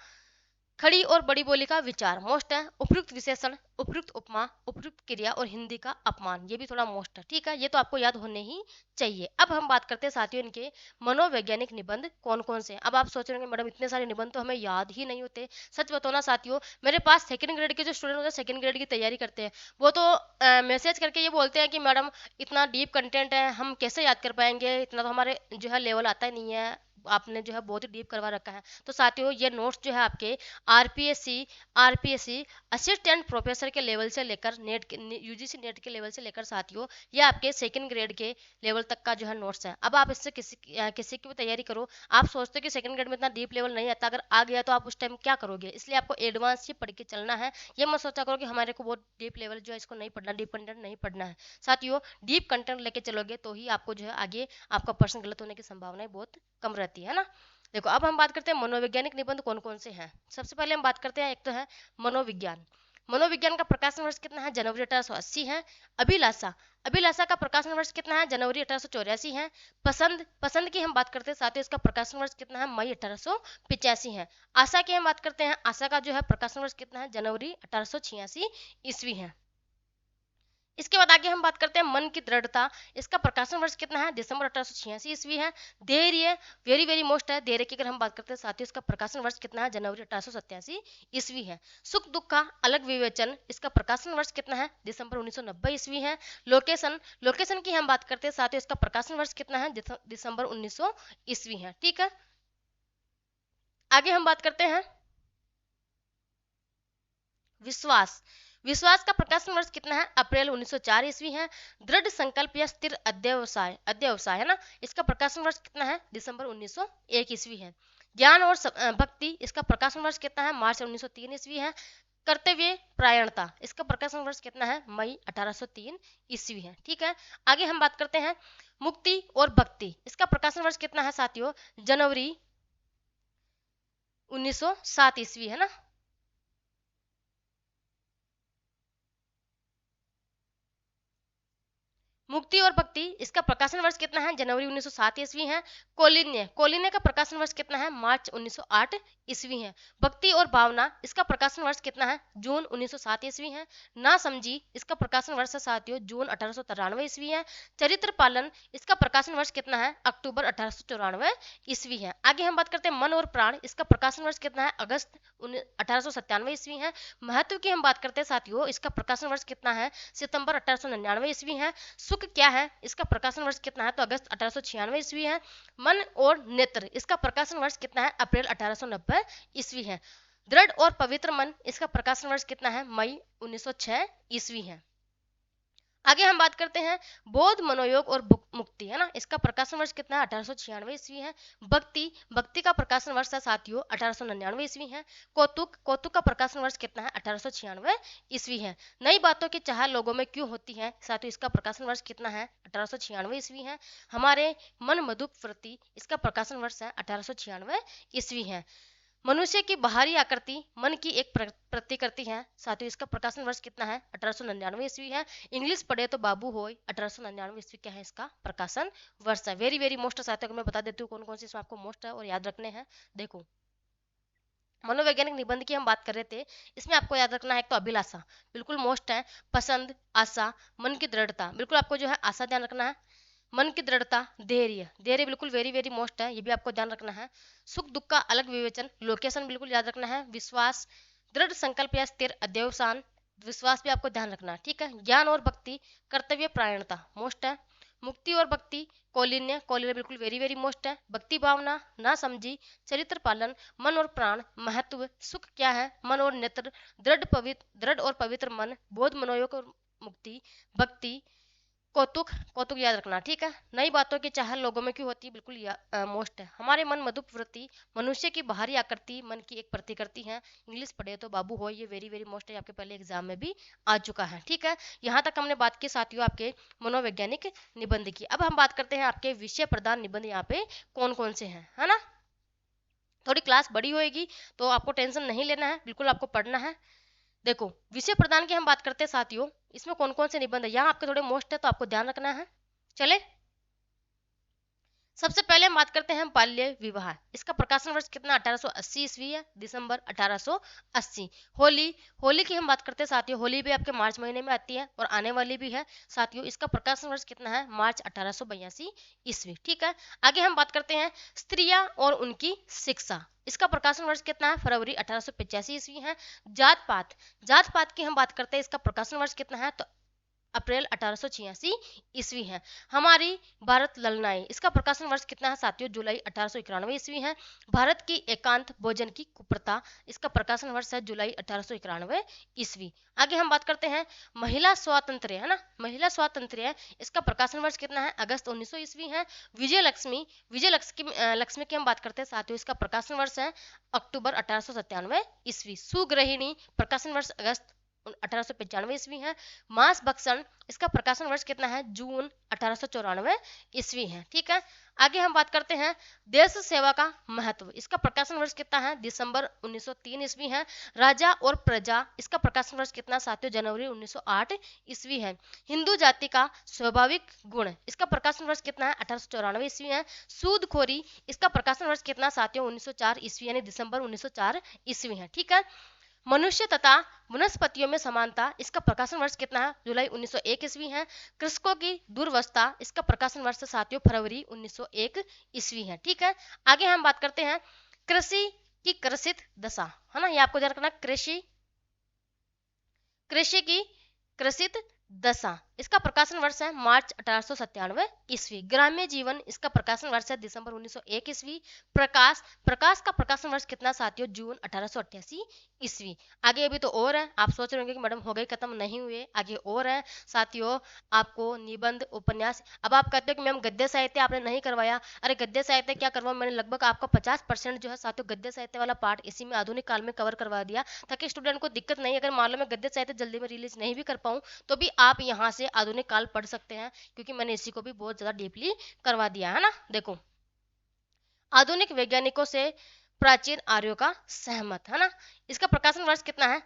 खड़ी और बड़ी बोली का विचार मोस्ट है, उपयुक्त विशेषण, उपयुक्त उपमा, उपयुक्त क्रिया और हिंदी का अपमान, ये भी थोड़ा मोस्ट है। ठीक है, ये तो आपको याद होने ही चाहिए। अब हम बात करते हैं साथियों इनके मनोवैज्ञानिक निबंध कौन कौन से हैं। अब आप सोच रहे होंगे मैडम इतने सारे निबंध तो हमें याद ही नहीं होते। सच बताओ ना साथियों, मेरे पास सेकंड ग्रेड के जो स्टूडेंट होते हैं, सेकंड ग्रेड की तैयारी करते हैं, वो तो मैसेज करके ये बोलते हैं कि मैडम इतना डीप कंटेंट है, हम कैसे याद कर पाएंगे, इतना तो हमारे जो है लेवल आता ही नहीं है, आपने जो है बहुत ही डीप करवा रखा है। तो साथियों ये नोट्स जो है आपके आरपीएससी असिस्टेंट प्रोफेसर के लेवल से लेकर नेट के यूजीसी नेट के लेवल से लेकर साथियों ये आपके सेकंड ग्रेड के लेवल तक का जो है नोट्स है। अब आप इससे किसी की भी तैयारी करो, आप सोचते हो कि सेकंड ग्रेड में इतना डीप लेवल नहीं आता, अगर आ गया तो आप उस टाइम क्या करोगे, इसलिए आपको एडवांस ही पढ़ के चलना है। ये मत सोचा करो कि हमारे को बहुत डीप लेवल जो है इसको नहीं पढ़ना, डीप कंटेंट नहीं पढ़ना है। साथियों डीप कंटेंट लेके चलोगे तो ही आपको जो है आगे आपका प्रश्न गलत होने की संभावनाएं बहुत कम रहती है ना। देखो अब हम बात करते हैं मनोवैज्ञानिक निबंध कौन कौन से हैं। सबसे पहले हम बात करते हैं, एक तो है मनोविज्ञान। मनोविज्ञान का प्रकाशन वर्ष कितना है, जनवरी 1880 है। अभिलाषा, अभिलाषा का प्रकाशन वर्ष कितना है, जनवरी 1884 है। पसंद, पसंद की हम बात करते हैं साथ ही इसका प्रकाशन वर्ष कितना है, मई 1885 है। आशा की हम बात करते हैं, आशा का जो है प्रकाशन वर्ष कितना है, जनवरी 1886 ईस्वी है। इसके बाद आगे हम बात करते हैं मन की दृढ़ता, इसका प्रकाशन वर्ष कितना है, दिसंबर 1886 ईस्वी है। धैर्य, वेरी वेरी मोस्ट है, धैर्य की अगर हम बात करते हैं साथियों इसका प्रकाशन वर्ष कितना है, जनवरी 1887 ईस्वी है। सुख दुख का अलग विवेचन, इसका प्रकाशन वर्ष कितना है, दिसंबर 1990 ईस्वी है। लोकेशन, लोकेशन की हम बात करते हैं साथियों इसका प्रकाशन वर्ष कितना है, दिसंबर 1900 ईस्वी है। ठीक है, आगे हम बात करते हैं विश्वास। विश्वास का प्रकाशन वर्ष कितना है, अप्रैल 1904 ईस्वी है। दृढ़ संकल्प या स्थिर अध्यवसाय, अध्यवसाय है ना, इसका प्रकाशन वर्ष कितना है, दिसंबर 1901 ईस्वी है। ज्ञान और भक्ति, इसका प्रकाशन वर्ष कितना है, मार्च 1903 ईस्वी है। कर्तव्य प्रायणता, इसका प्रकाशन वर्ष कितना है, मई 1803 ईस्वी है। ठीक है, आगे हम बात करते हैं मुक्ति और भक्ति, इसका प्रकाशन वर्ष कितना है साथियों, जनवरी 1907 ईस्वी है ना। मुक्ति और भक्ति, इसका प्रकाशन वर्ष कितना है, जनवरी 1907 ईस्वी है। कौलिन्य, कौलिन्य का प्रकाशन वर्ष कितना है, मार्च 1908 ईस्वी है। भक्ति और भावना, इसका प्रकाशन वर्ष कितना है, जून 1907 ईस्वी है। ना समझी, इसका प्रकाशन वर्ष है साथियों जून 1893 ईस्वी है। चरित्र पालन, इसका प्रकाशन वर्ष कितना है, अक्टूबर 1894 ईस्वी है। आगे हम बात करते हैं मन और प्राण, इसका प्रकाशन वर्ष कितना है, अगस्त 1897 ईस्वी है। महत्व की हम बात करते हैं साथियों, इसका प्रकाशन वर्ष कितना है, सितंबर 1899 ईस्वी है। सुख क्या है, इसका प्रकाशन वर्ष कितना है, तो अगस्त 1896 ईस्वी है। मन और नेत्र, इसका प्रकाशन वर्ष कितना है, अप्रैल 1890 ईस्वी है। दृढ़ और पवित्र मन, इसका प्रकाशन वर्ष कितना है, मई 1906 ईस्वी है। आगे हम बात करते हैं बौद्ध मनोयोग और मुक्ति, है ना, इसका प्रकाशन वर्ष कितना है, 1896 ईस्वी है। भक्ति, भक्ति का प्रकाशन वर्ष है साथियों 1899 ईस्वी है। कौतुक, कौतुक का प्रकाशन वर्ष कितना है, 1896 ईस्वी है। नई बातों की चाह लोगों में क्यों होती है साथियों, इसका प्रकाशन वर्ष कितना है, 1896 ईस्वी है। हमारे मन मधुप वृत्ति, इसका प्रकाशन वर्ष है 1896 ईस्वी है। मनुष्य की बाहरी आकृति मन की एक प्रतिकृति है साथियों, इसका प्रकाशन वर्ष कितना है, 1899 ईस्वी है। इंग्लिश पढ़े तो बाबू होय, 1899 ईस्वी क्या है इसका प्रकाशन वर्ष है। वेरी वेरी मोस्ट साथियों, मैं बता देती हूँ कौन कौन से इसमें आपको मोस्ट है और याद रखने हैं। देखो मनोवैज्ञानिक निबंध की हम बात कर रहे थे, इसमें आपको याद रखना है एक तो अभिलाषा, बिल्कुल मोस्ट है। पसंद, आशा, मन की दृढ़ता, बिल्कुल आपको जो है आशा ध्यान रखना है। मन की दृढ़ता, धैर्य, धैर्य बिल्कुल वेरी वेरी मोस्ट है, ये भी आपको ध्यान रखना है। सुख दुख का अलग विवेचन, लोकेशन बिल्कुल याद रखना है। विश्वास, दृढ़ संकल्प या स्थिर अध्यवसान, विश्वास भी आपको ध्यान रखना है। ठीक है, ज्ञान और भक्ति, कर्तव्य प्रायणता मोस्ट है। मुक्ति और भक्ति, कौलिन्य, कौलिन्य बिल्कुल वेरी वेरी मोस्ट है। भक्ति भावना, ना समझी, चरित्र पालन, मन और प्राण, महत्व, सुख क्या है, मन और नेत्र, दृढ़ और पवित्र मन, बोध मनोयोग और मुक्ति, भक्ति, कौतुक, कौतुक याद रखना। ठीक है, नई बातों की चाह लोगों में क्यों होती है, बिल्कुल मोस्ट है। हमारे मन मधुप वृत्ति, मनुष्य की बाहरी आकृति मन की एक प्रतिकृति है। इंग्लिश पढ़े तो बाबू हो, ये वेरी वेरी मोस्ट है, आपके पहले एग्जाम में भी आ चुका है। ठीक है, यहाँ तक हमने बात की साथियों आपके मनोवैज्ञानिक निबंध की। अब हम बात करते हैं आपके विषय प्रधान निबंध यहाँ पे कौन कौन से हैं, है ना। थोड़ी क्लास बड़ी होएगी तो आपको टेंशन नहीं लेना है, बिल्कुल आपको पढ़ना है। देखो विषय प्रदान की हम बात करते हैं साथियों, इसमें कौन कौन से निबंध है, यहाँ आपके थोड़े मोस्ट है तो आपको ध्यान रखना है। चले सबसे पहले हम बात करते हैं बाल्य विवाह। इसका प्रकाशन वर्ष कितना 1880 ईस्वी है, दिसंबर 1880। होली, होली की हम बात करते हैं साथियों, होली भी आपके मार्च महीने में आती है और आने वाली भी है साथियों। इसका प्रकाशन वर्ष कितना है, मार्च 1882 ईस्वी। ठीक है, आगे हम बात करते हैं स्त्रियां और उनकी शिक्षा। इसका प्रकाशन वर्ष कितना है, फरवरी 1885 ईस्वी है। जात पात, जात पात की हम बात करते हैं, इसका प्रकाशन वर्ष कितना है, तो अप्रैल 1886 ईस्वी है। हमारी भारत ललनाएं, इसका प्रकाशन वर्ष कितना है साथियों, जुलाई 1891 ईस्वी है। भारत की एकांत भोजन की कुप्रथा, इसका प्रकाशन वर्ष है जुलाई 1891 ईस्वी। आगे हम बात करते हैं महिला स्वातंत्र्य, है ना, महिला स्वातंत्र्य, इसका प्रकाशन वर्ष कितना है, अगस्त 1900 ईस्वी है। विजय लक्ष्मी, विजय लक्ष्मी की हम बात करते हैं साथियों, इसका प्रकाशन वर्ष है अक्टूबर 1897 ईस्वी। सुगृहिणी, प्रकाशन वर्ष अगस्त 1895 ईस्वी है। मांस भक्षण, इसका प्रकाशन वर्ष कितना है, जून 1894 ईस्वी है। ठीक है, आगे हम बात करते हैं देश सेवा का महत्व। इसका प्रकाशन वर्ष कितना है, दिसंबर 1903 ईस्वी है। राजा और प्रजा, इसका प्रकाशन वर्ष कितना साथियों, जनवरी 1908 ईस्वी है। हिंदू जाति का स्वाभाविक गुण, इसका प्रकाशन वर्ष कितना है, 1894 ईस्वी है। सूदखोरी, इसका प्रकाशन वर्ष कितना साथियों, 1904 ईस्वी यानी दिसंबर 1904 ईस्वी है। ठीक है, मनुष्य तथा वनस्पतियों में समानता, इसका प्रकाशन वर्ष कितना है, जुलाई 1901 ईस्वी है। कृषकों की दुर्वस्था, इसका प्रकाशन वर्ष साथियों फरवरी 1901 ईस्वी है। ठीक है, आगे हम बात करते हैं कृषि की कृषित दशा, है ना, ये आपको ध्यान रखना, कृषि, कृषि की कृषित दशा, इसका प्रकाशन वर्ष है मार्च 1897 ईस्वी। ग्राम्य जीवन, इसका प्रकाशन वर्ष है दिसंबर 1901 ईस्वी। प्रकाश, प्रकाश का प्रकाशन वर्ष कितना साथियों, जून 1888 ईस्वी। आगे अभी तो और है, आप सोच रहे होंगे कि मैडम हो गए खत्म, नहीं हुए, आगे और है साथियों। आपको निबंध, उपन्यास, अब आप कहते हो कि मैम गद्य साहित्य आपने नहीं करवाया, अरे गद्य साहित्य क्या करवाऊं, मैंने लगभग आपका 50% जो है साथियों गद्य साहित्य वाला पार्ट इसी में आधुनिक काल में कवर करवा दिया, ताकि स्टूडेंट को दिक्कत नहीं, अगर मान लो मैं गद्य साहित्य जल्दी में रिलीज नहीं भी कर पाऊँ तो भी आप यहाँ से आधुनिक काल पढ़ सकते हैं, क्योंकि मैंने इसी को भी बहुत ज्यादा डीपली करवा दिया है ना। देखो, आधुनिक वैज्ञानिकों से प्राचीन आर्यों का सहमत, है ना, इसका प्रकाशन वर्ष कितना है,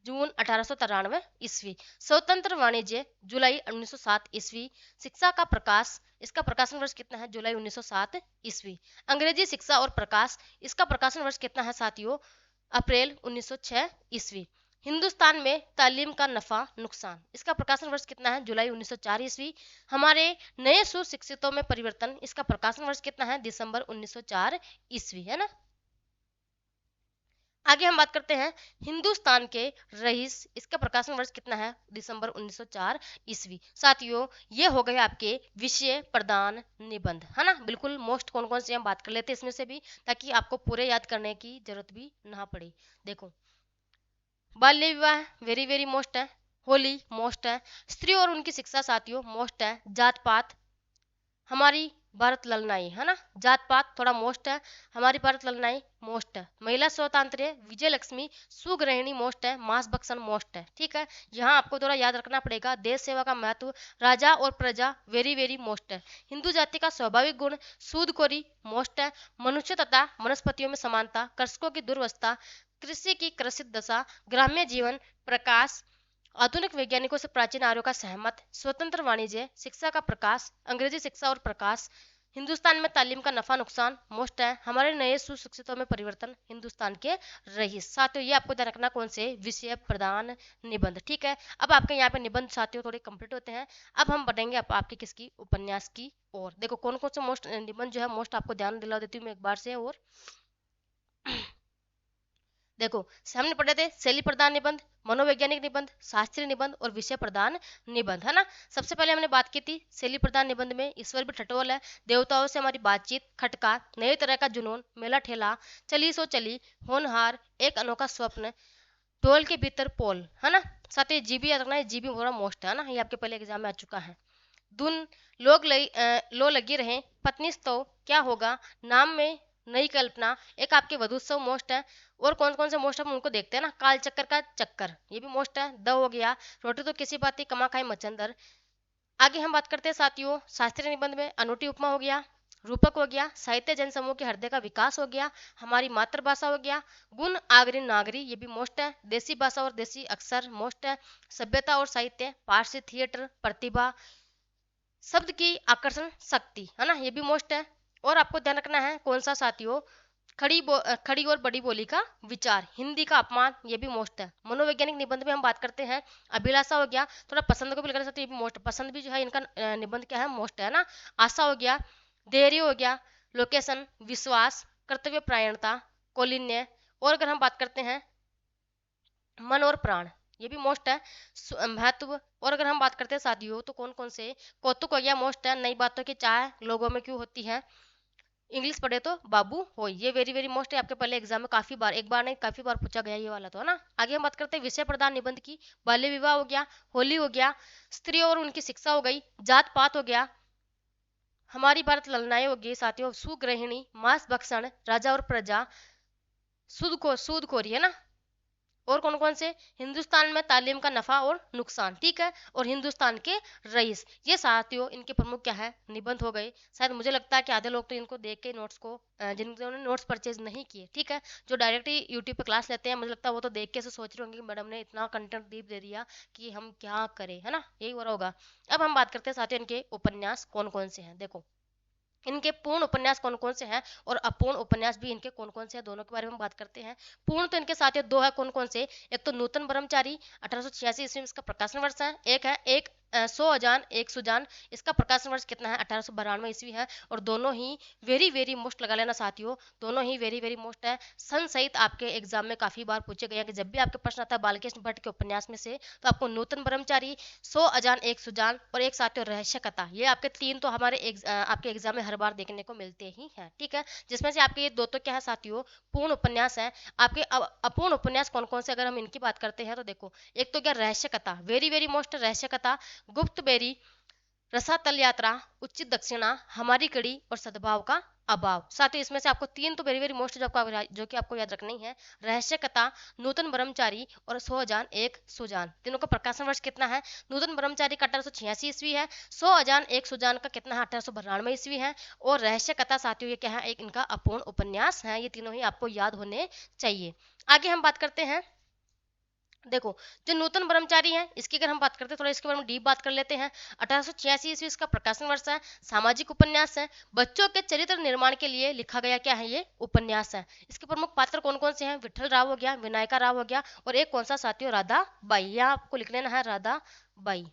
जून 1893 ईस्वी। स्वतंत्र वाणिज्य, जुलाई 1907 ईस्वी। शिक्षा का प्रकाश, इसका प्रकाशन वर्ष कितना है, जुलाई 1907 ईस्वी। अंग्रेजी शिक्षा और प्रकाश, इसका प्रकाशन वर्ष कितना है साथियों, अप्रैल 1906 ईस्वी। हिंदुस्तान में तालीम का नफा नुकसान, इसका प्रकाशन वर्ष कितना है, जुलाई 1904 ईस्वी। हमारे नए सुशिक्षितों में परिवर्तन, इसका प्रकाशन वर्ष कितना है, दिसंबर 1904 ईस्वी, है ना। आगे हम बात करते हैं हिंदुस्तान के रईस, इसका प्रकाशन वर्ष कितना है, दिसंबर 1904 ईस्वी। साथियों, ये हो गए आपके विषय प्रदान निबंध, है ना, बिल्कुल मोस्ट कौन कौन से हम बात कर लेते हैं इसमें से भी, ताकि आपको पूरे याद करने की जरूरत भी ना पड़े। देखो, बाल्य विवाह वेरी वेरी मोस्ट है, होली मोस्ट है, स्त्री और उनकी शिक्षा साथियों मोस्ट है, जात पात, हमारी भारत ललनाई, है ना, जात पात थोड़ा मोस्ट है, हमारी भारत ललनाई मोस्ट है, महिला स्वतंत्र, विजय लक्ष्मी, सुगृहिणी मोस्ट है, मांस भक्षण मोस्ट है। ठीक है, यहाँ आपको थोड़ा याद रखना पड़ेगा, देश सेवा का महत्व, राजा और प्रजा वेरी वेरी मोस्ट है, हिंदू जाति का स्वाभाविक गुण, सूदखोरी मोस्ट है, मनुष्य तथा वनस्पतियों में समानता, कृषकों की दुर्वस्था, कृषि की कृषित दशा, ग्राम्य जीवन, प्रकाश, आधुनिक वैज्ञानिकों से प्राचीन आर्यों का सहमत, स्वतंत्र वाणिज्य, शिक्षा का प्रकाश, अंग्रेजी शिक्षा और प्रकाश, हिंदुस्तान में तालीम का नफा नुकसान मोस्ट है, हमारे नए सुशिक्षितों में परिवर्तन, हिंदुस्तान के रईस। साथियों, ये आपको ध्यान रखना कौन से, विषय प्रदान निबंध। ठीक है, अब आपके यहाँ पे निबंध साथियों थोड़े कंप्लीट होते हैं। अब हम बढ़ेंगे आपके किसकी, उपन्यास की। और देखो कौन कौन से मोस्ट निबंध जो है मोस्ट आपको ध्यान दिला देती हूँ मैं एक बार से। और देखो, हमने पढ़े थे शैली प्रदान निबंध, मनोवैज्ञानिक निबंध, शास्त्रीय निबंध और विषय प्रदान निबंध, है ना। सबसे पहले हमने बात की थी शैली प्रदान निबंध में, ईश्वर भी ठटोल है, देवताओं से हमारी बातचीत, खटका, नए तरह का जुनून, मेला ठेला, चली सो चली, होनहार, एक अनोखा स्वप्न, ढोल के भीतर पोल, है ना। साथ ही जीबी याद रखना है, जीबी थोड़ा मोस्ट है ना, ये आपके पहले एग्जाम में आ चुका है। धुन, लो लगी रहे, पत्नी तो क्या होगा, नाम में नई कल्पना, एक आपके वधुत्सव मोस्ट है। और कौन कौन से मोस्ट हम उनको देखते हैं ना, काल चक्कर का चक्कर, ये भी मोस्ट है। द हो गया, रोटी तो किसी बात की, कमा खाए मचंदर। आगे हम बात करते हैं साथियों शास्त्रीय निबंध में, अनूठी उपमा हो गया, रूपक हो गया, साहित्य जन समूह के हृदय का विकास हो गया, हमारी मातृभाषा हो गया, गुण आगरी नागरी, ये भी मोस्ट है। देसी भाषा और देसी अक्षर मोस्ट है। सभ्यता और साहित्य, पारसी थिएटर, प्रतिभा, शब्द की आकर्षण शक्ति, है ना, ये भी मोस्ट है। और आपको ध्यान रखना है कौन सा साथियों, खड़ी और बड़ी बोली का विचार, हिंदी का अपमान, ये भी मोस्ट है। मनोवैज्ञानिक निबंध में हम बात करते हैं, अभिलाषा हो गया, थोड़ा पसंद को भी लगा सकते हैं, ये भी मोस्ट, पसंद भी जो है इनका निबंध क्या है, मोस्ट है ना। आशा हो गया, धैर्य हो गया, लोकेशन, विश्वास, कर्तव्य परायणता, कौलिन्य, और अगर हम बात करते हैं मन और प्राण, ये भी मोस्ट है। महत्व, और अगर हम बात करते हैं साथियों तो कौन कौन से, कौतुक हो गया, मोस्ट है। नई बातों की चाह लोगों में क्यों होती है, इंग्लिश पढ़े तो बाबू हो, ये वेरी वेरी मोस्ट है, आपके पहले एग्जाम में काफी बार, एक बार नहीं काफी बार पूछा गया ये वाला तो, है ना। आगे हम बात करते हैं विषय प्रधान निबंध की, बाल्य विवाह हो गया, होली हो गया, स्त्री और उनकी शिक्षा हो गई, जात पात हो गया, हमारी भारत ललनाएं हो गई साथियों, सुगृहिणी, मांस भक्षण, राजा और प्रजा, सूदखोरी, है ना। और कौन कौन से, हिंदुस्तान में तालीम का नफा और नुकसान, ठीक है, और हिंदुस्तान के रईस, ये साथियों इनके प्रमुख क्या है, निबंध हो गए। शायद मुझे लगता है कि आधे लोग तो इनको देख के नोट्स को, जिन्होंने नोट्स परचेज नहीं किए, ठीक है, जो डायरेक्ट ही यूट्यूब पे क्लास लेते हैं, मुझे लगता है वो तो देख के से सोच रहे होंगे कि मैडम ने इतना कंटेंट डीप दे दिया कि हम क्या करें, है ना, यही हो रहा होगा। अब हम बात करते हैं साथियों इनके उपन्यास कौन कौन से हैं। देखो इनके पूर्ण उपन्यास कौन कौन से हैं और अपूर्ण उपन्यास भी इनके कौन कौन से हैं, दोनों के बारे में हम बात करते हैं। पूर्ण तो इनके साथ दो है, कौन कौन से, एक तो नूतन ब्रह्मचारी 1886 ईस्वी में इसका प्रकाशन वर्ष है, एक है 100 अजान एक सुजान, इसका प्रकाशन वर्ष कितना है, 1892 ईस्वी है। और दोनों ही वेरी मोस्ट लगा लेना साथियों, दोनों ही वेरी मोस्ट है। सन सहित आपके एग्जाम में काफी बार पूछे गए हैं कि जब भी आपके प्रश्न आता है बालकृष्ण भट्ट के उपन्यास में से, तो आपको नूतन ब्रह्मचारी, 100 अजान एक सुजान और एक साथियों रहस्य कथा, ये आपके तीन तो हमारे आपके एग्जाम में हर बार देखने को मिलते ही हैं, ठीक है। जिसमें से आपके ये दो तो क्या है साथियों, पूर्ण उपन्यास है। आपके अपूर्ण उपन्यास कौन कौन से अगर हम इनकी बात करते हैं तो देखो, एक तो क्या रहस्य कथा, वेरी मोस्ट रहस्य कथा, गुप्त बेरी, रसातल यात्रा, उचित दक्षिणा, हमारी कड़ी और सद्भाव का अभाव। साथ ही इसमें से आपको तीन तो वेरी मोस्ट जो कि आपको याद रखनी है, रहस्य कथा, नूतन ब्रह्मचारी और 100 अजान एक सुजान। तीनों का प्रकाशन वर्ष कितना है, नूतन ब्रह्मचारी का 1886 ईस्वी है, 100 अजान एक सुजान का कितना है, 1892 ईस्वी है, और रहस्य कथा साथियों ये क्या है, एक इनका अपूर्ण उपन्यास है। ये तीनों ही आपको याद होने चाहिए। आगे हम बात करते हैं, देखो जो नूतन ब्रह्मचारी है इसकी अगर हम बात करते हैं, थोड़ा इसके बारे में डीप बात कर लेते हैं। 1886 ईस्वी इसका प्रकाशन वर्ष है, सामाजिक उपन्यास है, बच्चों के चरित्र निर्माण के लिए लिखा गया क्या है, ये उपन्यास है। इसके प्रमुख पात्र कौन कौन से हैं, विठल राव हो गया, विनायका राव हो गया, और एक कौन सा साथियों, राधा बाई, यहाँ आपको लिख लेना है राधा बाई।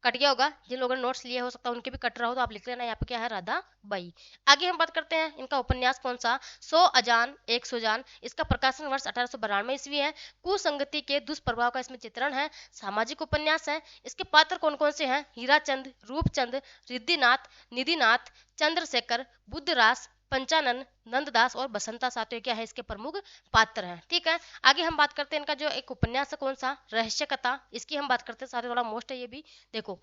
कट गया होगा, जिन लोगों ने नोट्स लिए हो सकता है उनके भी कट रहा हो, तो आप लिख लेना यहाँ पे क्या है, राधा बाई। आगे हम बात करते हैं इनका उपन्यास कौन सा, 100 अजान एक सुजान, इसका प्रकाशन वर्ष 1892 ईस्वी है। कुसंगति के दुष्प्रभाव का इसमें चित्रण है, सामाजिक उपन्यास है। इसके पात्र कौन कौन से हैं, हीराचंद, रूपचंद, रिद्धिनाथ, निधिनाथ, चंद्रशेखर, बुद्धरास, पंचानन, नंददास और बसंता साथियों क्या है, इसके प्रमुख पात्र हैं, ठीक है। आगे हम बात करते हैं इनका जो एक उपन्यास है कौन सा, रहस्य कथा, इसकी हम बात करते हैं साथियों, थोड़ा मोस्ट है ये भी। देखो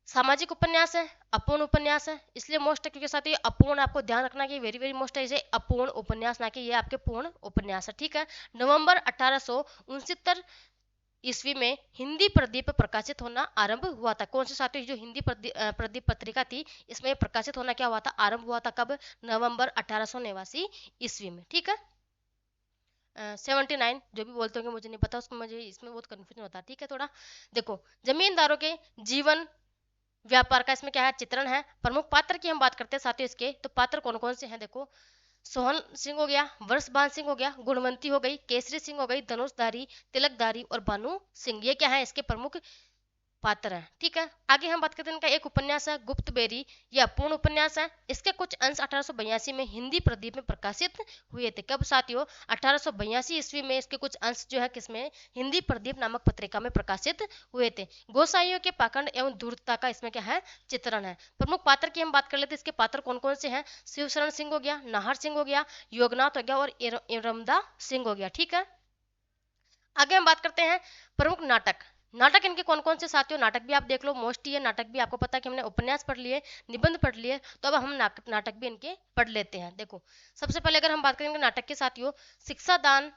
सामाजिक उपन्यास है, अपूर्ण उपन्यास है, इसलिए मोस्ट है क्योंकि साथ ही अपूर्ण, आपको ध्यान रखना कि वेरी मोस्ट है, इसे अपूर्ण उपन्यास ना कि ये आपके पूर्ण उपन्यास है, ठीक है। नवंबर 1869 ईस्वी में हिंदी प्रदीप प्रकाशित होना आरंभ हुआ था। कौन से साथियों, जो हिंदी प्रदीप पत्रिका थी इसमें प्रकाशित होना क्या हुआ था, आरंभ हुआ था, कब, नवंबर 1889 ईस्वी में, ठीक है। 79 जो भी बोलते होंगे मुझे नहीं पता, उसको मुझे इसमें बहुत कंफ्यूजन होता है, ठीक है थोड़ा। देखो जमींदारों के जीवन व्यापार का इसमें क्या है, चित्रण है। प्रमुख पात्र की हम बात करते हैं साथियों इसके, तो पात्र कौन कौन से हैं, देखो सोहन सिंह हो गया, वर्षबान सिंह हो गया, गुणवंती हो गई, केसरी सिंह हो गई, धनुषधारी, तिलकधारी और भानु सिंह, ये क्या है इसके प्रमुख पात्र है, ठीक है। आगे हम बात करते हैं इनका एक उपन्यास है गुप्त बेरी, यह पूर्ण उपन्यास है। इसके कुछ अंश 1882 में हिंदी प्रदीप में प्रकाशित हुए थे, कब साथियों, 1882 ईस्वी में इसके कुछ अंश जो है किसमें, हिंदी प्रदीप नामक पत्रिका में प्रकाशित हुए थे। गोसाइयों के पाखंड एवं धूर्तता का इसमें क्या है, चित्रण है। प्रमुख पात्र की हम बात कर लेते हैं, इसके पात्र कौन कौन से हैं, शिवशरण सिंह हो गया, नाहर सिंह हो गया, योगनाथ हो गया और इरमदा सिंह हो गया, ठीक है। आगे हम बात करते हैं प्रमुख नाटक, नाटक इनके कौन कौन से साथियों, नाटक भी आप देख लो, मोस्ट ही है नाटक भी, आपको पता है कि हमने उपन्यास पढ़ लिए, निबंध पढ़ लिए, तो अब हम नाटक भी इनके पढ़ लेते हैं। देखो सबसे पहले अगर हम बात करेंगे नाटक के साथियों, शिक्षा दान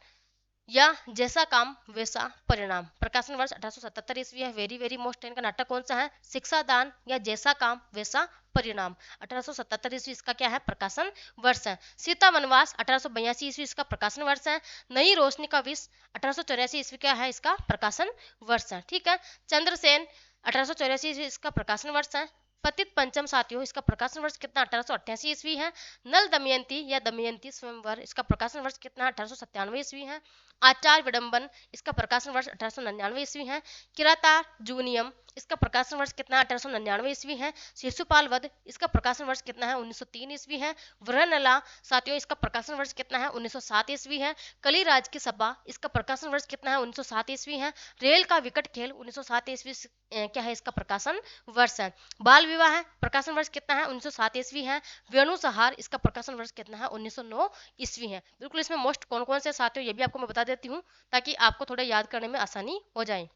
या जैसा काम वैसा परिणाम, प्रकाशन वर्ष 1877 ईस्वी है, वेरी मोस्ट इनका नाटक कौन सा है, शिक्षा दान या जैसा काम वैसा परिणाम, 1877 ईस्वी इसका क्या है, प्रकाशन वर्ष है। सीता वनवास 1882 ईस्वी इसका प्रकाशन वर्ष है। नई रोशनी का विष 1884 ईस्वी क्या है, इसका प्रकाशन वर्ष है, ठीक है। चंद्रसेन 1884 ईस्वी इसका प्रकाशन वर्ष है। पतित पंचम साथियों, इसका प्रकाशन वर्ष कितना 1888 ईस्वी है। नल दमयंती या दमयंती स्वयंवर, इसका प्रकाशन वर्ष कितना 1897 ईस्वी है। आचार्य विडंबन, इसका प्रकाशन वर्ष 1899 ईस्वी है। किरातार जूनियम, इसका प्रकाशन वर्ष कितना 1899 ईस्वी है। शिशुपाल वध, इसका प्रकाशन वर्ष कितना है 1903 ईस्वी है। वृहनला साथियों, इसका प्रकाशन वर्ष कितना है 1907 ईस्वी है। कलिराज की सभा, इसका प्रकाशन वर्ष कितना है 1907 ईस्वी है। रेल का विकट खेल 1907 ईस्वी क्या है इसका प्रकाशन वर्ष है। बाल विवाह है, प्रकाशन वर्ष कितना है 1907 ईस्वी है। वेणु सहार, इसका प्रकाशन वर्ष कितना है 1909 ईस्वी है। बिल्कुल इसमें मोस्ट कौन कौन से साथियों ये भी आपको मैं बता देती हूँ ताकि आपको थोड़ा याद करने में आसानी हो जाए।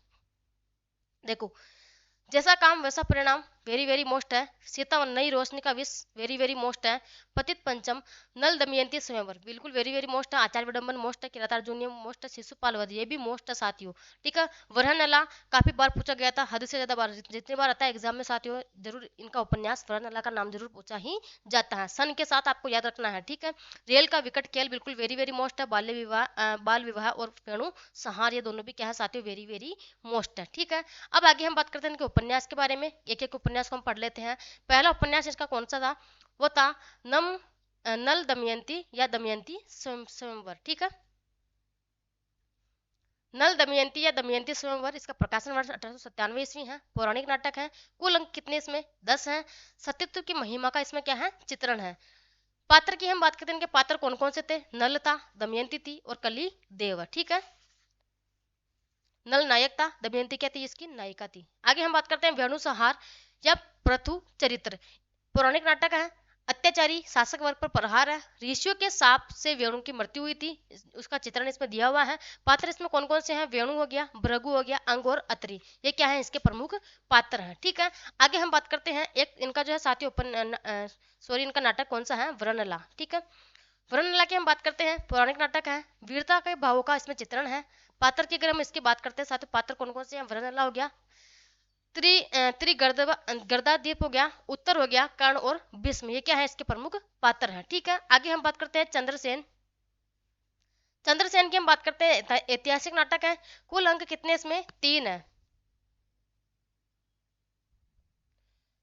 देखो, जैसा काम वैसा परिणाम वेरी वेरी मोस्ट है। सीता नई रोशनी का विष वेरी वेरी मोस्ट है। पतित पंचम, नल दमयंती स्वयंवर बिल्कुल वेरी वेरी मोस्ट है। आचार्य विडंबन मोस्ट है। किरातार जूनियम मोस्ट है। शिशुपाल वध ये भी मोस्ट है साथियों, ठीक है। वरहनला काफी बार पूछा गया था, हद से ज्यादा बार, जितनी बार आता है एग्जाम में साथियों जरूर इनका उपन्यास वरहनला का नाम जरूर पूछा ही जाता है। सन के साथ आपको याद रखना है, ठीक है। रेल का विकट खेल बिल्कुल वेरी वेरी मोस्ट है। बाल विवाह और वेणु संहार ये दोनों भी क्या है साथियों वेरी वेरी मोस्ट है, ठीक है। अब आगे हम बात करते हैं इनके उपन्यास के बारे में। एक एक उपन्यास को हम पढ़ लेते हैं। पहला उपन्यास इसका कौन सा था, वो था नल दमयंती या दमयंती स्वयंवर, ठीक है। नल दमयंती या दमयंती स्वयंवर, इसका प्रकाशन वर्ष 1897 ईस्वी है। पौराणिक नाटक है। कुल अंक कितने इसमें 10 हैं। सतीत्व की महिमा का इसमें क्या है चित्रण है। पात्र की हम बात करते हैं, इनके पात्र कौन कौन से थे, नल था, दमयंती थी और कली देव, ठीक है। नल नायक था, दमयंती क्या थी इसकी नायिका थी। आगे हम बात करते हैं वेणु संहार या प्रथु चरित्र, पौराणिक नाटक है। अत्याचारी शासक वर्ग पर प्रहार है। ऋषियों के साप से वेणु की मृत्यु हुई थी, उसका चित्रण इसमें दिया हुआ है। पात्र इसमें कौन कौन से हैं, वेणु हो गया, भृगु हो गया, अंग और अत्रि, ये क्या है इसके प्रमुख पात्र हैं, ठीक है। आगे हम बात करते हैं एक इनका जो है साथियों सॉरी इनका नाटक कौन सा है, वरनला, ठीक है। वरनला की हम बात करते हैं, पौराणिक नाटक है। वीरता के भावों का इसमें चित्रण है। पात्र की अगर हम इसकी बात करते हैं साथियों, पात्र कौन कौन से हैं, वरनला हो गया, गर्दादीप हो गया, उत्तर हो गया, कर्ण और भीष्म, ये क्या है इसके प्रमुख पात्र हैं, ठीक है। आगे हम बात करते हैं चंद्रसेन। चंद्रसेन की हम बात करते हैं, ऐतिहासिक नाटक है। कुल अंक कितने इसमें 3 है,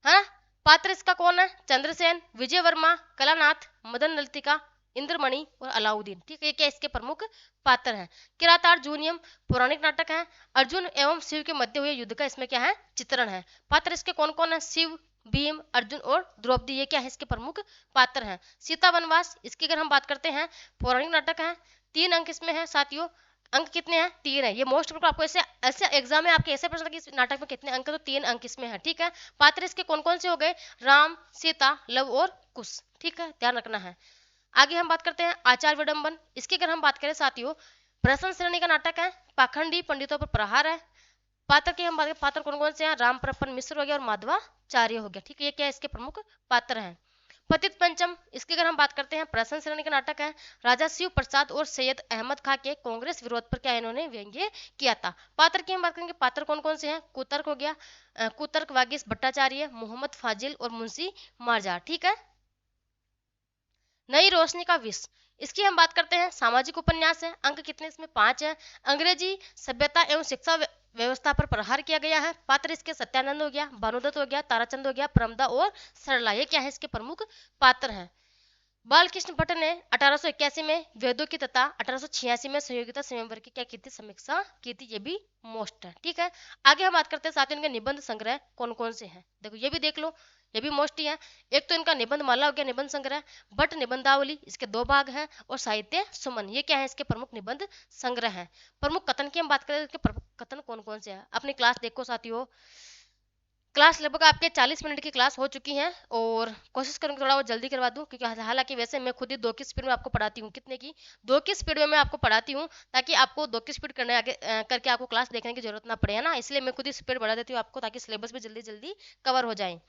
हाँ। पात्र इसका कौन है, चंद्रसेन, विजय वर्मा, कलानाथ, मदन ललितिका, इंद्रमणि और अलाउद्दीन, ठीक है। क्या इसके प्रमुख पात्र हैं। किरातार जूनियम, पौराणिक नाटक है। अर्जुन एवं शिव के मध्य हुए युद्ध का इसमें क्या है चित्रण है। पात्र इसके कौन कौन है, शिव, भीम, अर्जुन और द्रौपदी, ये क्या है इसके प्रमुख पात्र हैं। सीता वनवास, इसकी अगर हम बात करते हैं, पौराणिक नाटक है। 3 अंक इसमें है साथियों, अंक कितने हैं 3 है। ये मोस्ट बिल्कुल आपको ऐसे ऐसे एग्जाम में आपके ऐसे प्रश्न कि इस नाटक में कितने अंक, तो 3 अंक इसमें है, ठीक है। पात्र इसके कौन कौन से हो गए, राम, सीता, लव और कुश, ठीक है, ध्यान रखना है। आगे हम बात करते हैं आचार्य विडंबन। इसकी अगर हम बात करें साथियों, प्रश्न श्रेणी का नाटक है। पाखंडी पंडितों पर प्रहार है। पात्र की हम बात करें, पात्र कौन कौन से हैं, राम प्रपन्न मिश्र हो गया और माधवाचार्य हो गया, ठीक है। ये क्या इसके प्रमुख पात्र हैं। पतित पंचम, इसकी अगर हम बात करते हैं, प्रश्न श्रेणी का नाटक है। राजा शिव प्रसाद और सैयद अहमद खां के कांग्रेस विरोध पर क्या इन्होंने व्यंग्य किया था। पात्र की हम बात करेंगे, पात्र कौन कौन से हैं, कुतर्क हो गया, कुतर्क वागीश भट्टाचार्य, मोहम्मद फाजिल और मुंशी मारजा, ठीक है। नई रोशनी का विष, इसकी हम बात करते हैं, सामाजिक उपन्यास है। अंक कितने इसमें 5 है। अंग्रेजी सभ्यता एवं शिक्षा व्यवस्था पर प्रहार किया गया है। पात्र इसके सत्यानंद हो गया, भानुदत्त हो गया, ताराचंद हो गया, प्रमदा और सरला, ये क्या है इसके प्रमुख पात्र हैं। बालकृष्ण भट्ट ने 1881 में वेदों की तथा 1886 में सहयोगिता स्वयंवर की क्या की थी, समीक्षा की थी, ये भी मोस्ट है, ठीक है। आगे हम बात करते हैं साथ ही इनके निबंध संग्रह कौन कौन से हैं, देखो ये भी देख लो, ये भी मोस्ट ही है। एक तो इनका निबंध माला हो गया, निबंध संग्रह, भट्ट निबंधावली, इसके 2 भाग हैं, और साहित्य सुमन, ये क्या है इसके प्रमुख निबंध संग्रह है। प्रमुख कथन की हम बात करें, इसके प्रमुख कथन कौन कौन से हैं। अपनी क्लास देखो साथियों, क्लास लगभग आपके 40 मिनट की क्लास हो चुकी है, और कोशिश करूंगी थोड़ा वो जल्दी करवा दूं, क्योंकि हालांकि वैसे मैं खुद ही 2 की स्पीड में आपको पढ़ाती हूँ, कितने की 2 की स्पीड में मैं आपको पढ़ाती हूँ, ताकि आपको 2 की स्पीड करने आगे करके आपको क्लास देखने की जरूरत ना पड़े, है ना। इसलिए मैं खुद ही स्पीड बढ़ा देती हूँ आपको, ताकि सिलेबस भी जल्दी जल्दी कवर हो जाए।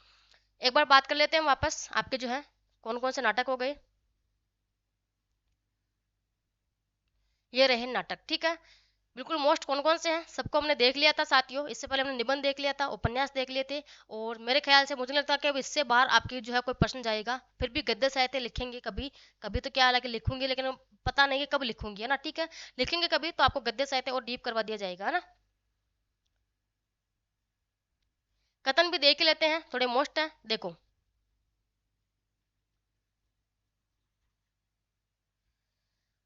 एक बार बात कर लेते हैं वापस, आपके जो है कौन कौन से नाटक हो गए, ये रहे नाटक, ठीक है। बिल्कुल मोस्ट कौन कौन से हैं सबको हमने देख लिया था साथियों। इससे पहले हमने निबंध देख लिया था, उपन्यास देख लिए थे, और मेरे ख्याल से मुझे लगता है कि अब इससे बाहर आपकी जो है कोई प्रश्न जाएगा। फिर भी गद्य साहित्य लिखेंगे कभी कभी, तो क्या हालांकि लिखूंगी, लेकिन पता नहीं कि कब लिखूंगी, है ना, ठीक है। लिखेंगे कभी तो आपको गद्य साहित्य और डीप करवा दिया जाएगा, है ना। कथन भी देख लेते हैं, थोड़े मोस्ट हैं, देखो।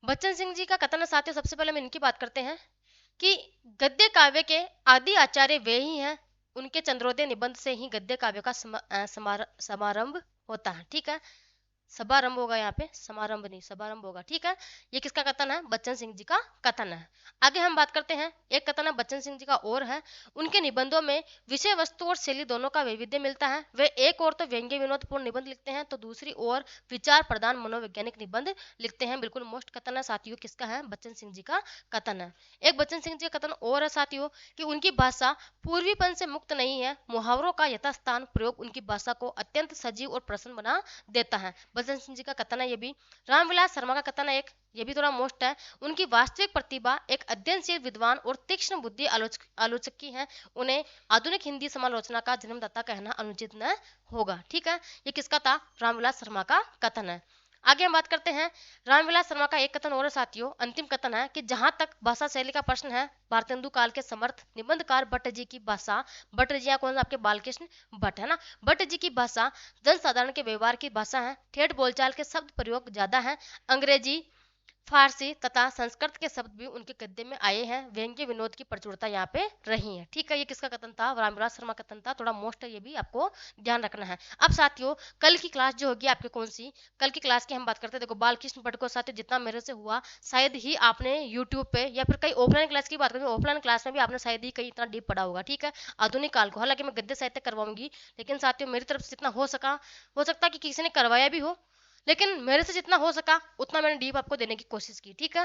बच्चन सिंह जी का कथन है साथियों, सबसे पहले हम इनकी बात करते हैं कि गद्य काव्य के आदि आचार्य वे ही हैं, उनके चंद्रोदय निबंध से ही गद्य काव्य का समारंभ होता है। ठीक है, समारंभ होगा, यहाँ पे समारंभ नहीं समारंभ होगा। ठीक है, ये किसका कथन है? बच्चन सिंह जी का कथन है। आगे हम बात करते हैं, एक कथन है बच्चन सिंह जी का और है, उनके निबंधों में विषय वस्तु और शैली दोनों का वैविध्य मिलता है। वे एक और तो व्यंग्य विनोदपूर्ण निबंध लिखते हैं, तो दूसरी ओर विचार प्रधान मनोवैज्ञानिक निबंध लिखते हैं। बिल्कुल मोस्ट कथन है साथियों, किसका है? बच्चन सिंह जी का कथन है। एक बच्चन सिंह जी का कथन और है साथियों कि उनकी भाषा पूर्वीपन से मुक्त नहीं है, मुहावरों का यथास्थान प्रयोग उनकी भाषा को अत्यंत सजीव और प्रसन्न बना देता है। बच्चन सिंह जी का कथन है ये भी। रामविलास शर्मा का कथन है एक, ये भी थोड़ा मोस्ट है, उनकी वास्तविक प्रतिभा एक अध्ययनशील विद्वान और तीक्ष्ण बुद्धि आलोचक की है, उन्हें आधुनिक हिंदी समालोचना का जन्मदाता कहना अनुचित न होगा। ठीक है, ये किसका था? रामविलास शर्मा का कथन है। आगे हम बात करते हैं, रामविलास शर्मा का एक कथन और है साथियों, अंतिम कथन है कि जहां तक भाषा शैली का प्रश्न है, भारतेंदु काल के समर्थ निबंधकार भट्ट जी की भाषा, भट्ट जी कौन? आपके बालकृष्ण भट्ट है ना, भट्ट जी की भाषा जनसाधारण के व्यवहार की भाषा है, ठेठ बोलचाल के शब्द प्रयोग ज्यादा है, अंग्रेजी, फारसी तथा संस्कृत के शब्द भी उनके गद्य में आए हैं, व्यंग्य विनोद की प्रचुरता यहाँ पे रही है। ठीक है, ये किसका कथन था? रामविलास शर्मा का कथन था, थोड़ा मोस्ट है, ये भी आपको ध्यान रखना है। अब साथियों, कल की क्लास जो होगी आपकी कौन सी? कल की क्लास की हम बात करते हैं, देखो बालकृष्ण भट्ट को साथियों जितना मेरे से हुआ, शायद ही आपने यूट्यूब पे या फिर कई ऑफलाइन क्लास की बात करें, ऑफलाइन क्लास में भी आपने शायद ही कहीं इतना डीप पढ़ा होगा। ठीक है, आधुनिक काल को, हालांकि मैं गद्य साहित्य करवाऊंगी, लेकिन साथियों मेरी तरफ से जितना हो सका, हो सकता है कि किसी ने करवाया भी हो, लेकिन मेरे से जितना हो सका उतना मैंने डीप आपको देने की कोशिश की। ठीक है,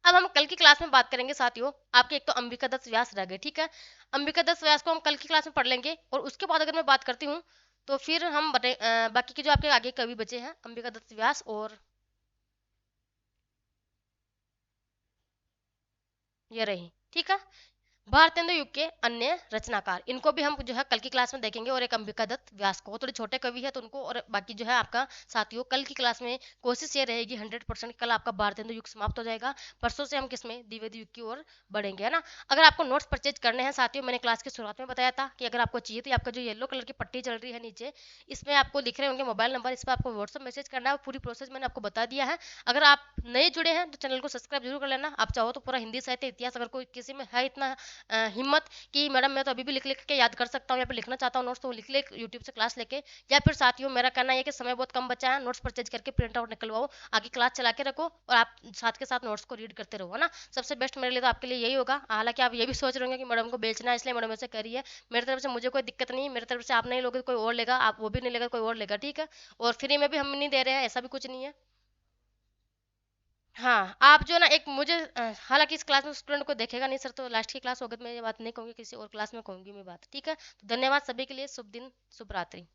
अब हम कल की क्लास में बात करेंगे साथियों, आपके एक तो अंबिका दत्त व्यास रह गए। ठीक है, अंबिका दत्त व्यास को हम कल की क्लास में पढ़ लेंगे, और उसके बाद अगर मैं बात करती हूँ तो फिर हम बाकी के जो आपके आगे कवि बचे हैं, अंबिका दत्त व्यास और ये रही। ठीक है, भारतेंदु युग के अन्य रचनाकार, इनको भी हम जो है कल की क्लास में देखेंगे, और एक अंबिका दत्त व्यास को, वो थोड़े छोटे कवि है तो उनको, और बाकी जो है आपका साथियों कल की क्लास में कोशिश ये रहेगी 100% कल आपका भारतेंदु युग समाप्त हो जाएगा, परसों से हम किसमें? द्विवेदी युग की ओर बढ़ेंगे, है ना। अगर आपको नोट्स परचेज करने हैं साथियों, मैंने क्लास की शुरुआत में बताया था कि अगर आपको चाहिए तो आपका जो येलो कलर की पट्टी चल रही है नीचे, इसमें आपको लिख रहे होंगे मोबाइल नंबर, इस पर आपको व्हाट्सअप मैसेज करना है, पूरी प्रोसेस मैंने आपको बता दिया है। अगर आप नए जुड़े हैं तो चैनल को सब्सक्राइब जरूर कर लेना। आप चाहो तो पूरा हिंदी साहित्य इतिहास, अगर कोई किसी में है इतना हिम्मत कि मैडम मैं तो अभी भी लिख लिख के याद कर सकता हूँ या फिर लिखना चाहता हूँ नोट्स, तो लिख ले यूट्यूब से क्लास लेके, या फिर साथियों मेरा कहना है कि समय बहुत कम बचा है, नोट्स परचेज करके प्रिंट आउट निकलवाओ, आगे क्लास चला के रखो, और आप साथ के साथ नोट्स को रीड करते रहो, है ना। सबसे बेस्ट मेरे लिए तो आपके लिए यही होगा। हालांकि आप ये भी सोच रहे होंगे कि मैडम को बेचना है इसलिए मैडम ऐसे कह रही है, मेरी तरफ से मुझे कोई दिक्कत नहीं है, मेरी तरफ से आप नहीं लोगे कोई और लेगा, आप वो भी नहीं लेगा कोई और लेगा। ठीक है, और फ्री में भी हम नहीं दे रहे हैं, ऐसा भी कुछ नहीं है। हाँ, आप जो है ना एक मुझे हालांकि इस क्लास में स्टूडेंट को देखेगा नहीं सर, तो लास्ट की क्लास होगी तो मैं ये बात नहीं कहूंगी, किसी और क्लास में कहूंगी मैं बात। ठीक है, तो धन्यवाद सभी के लिए, शुभ दिन, शुभ रात्रि।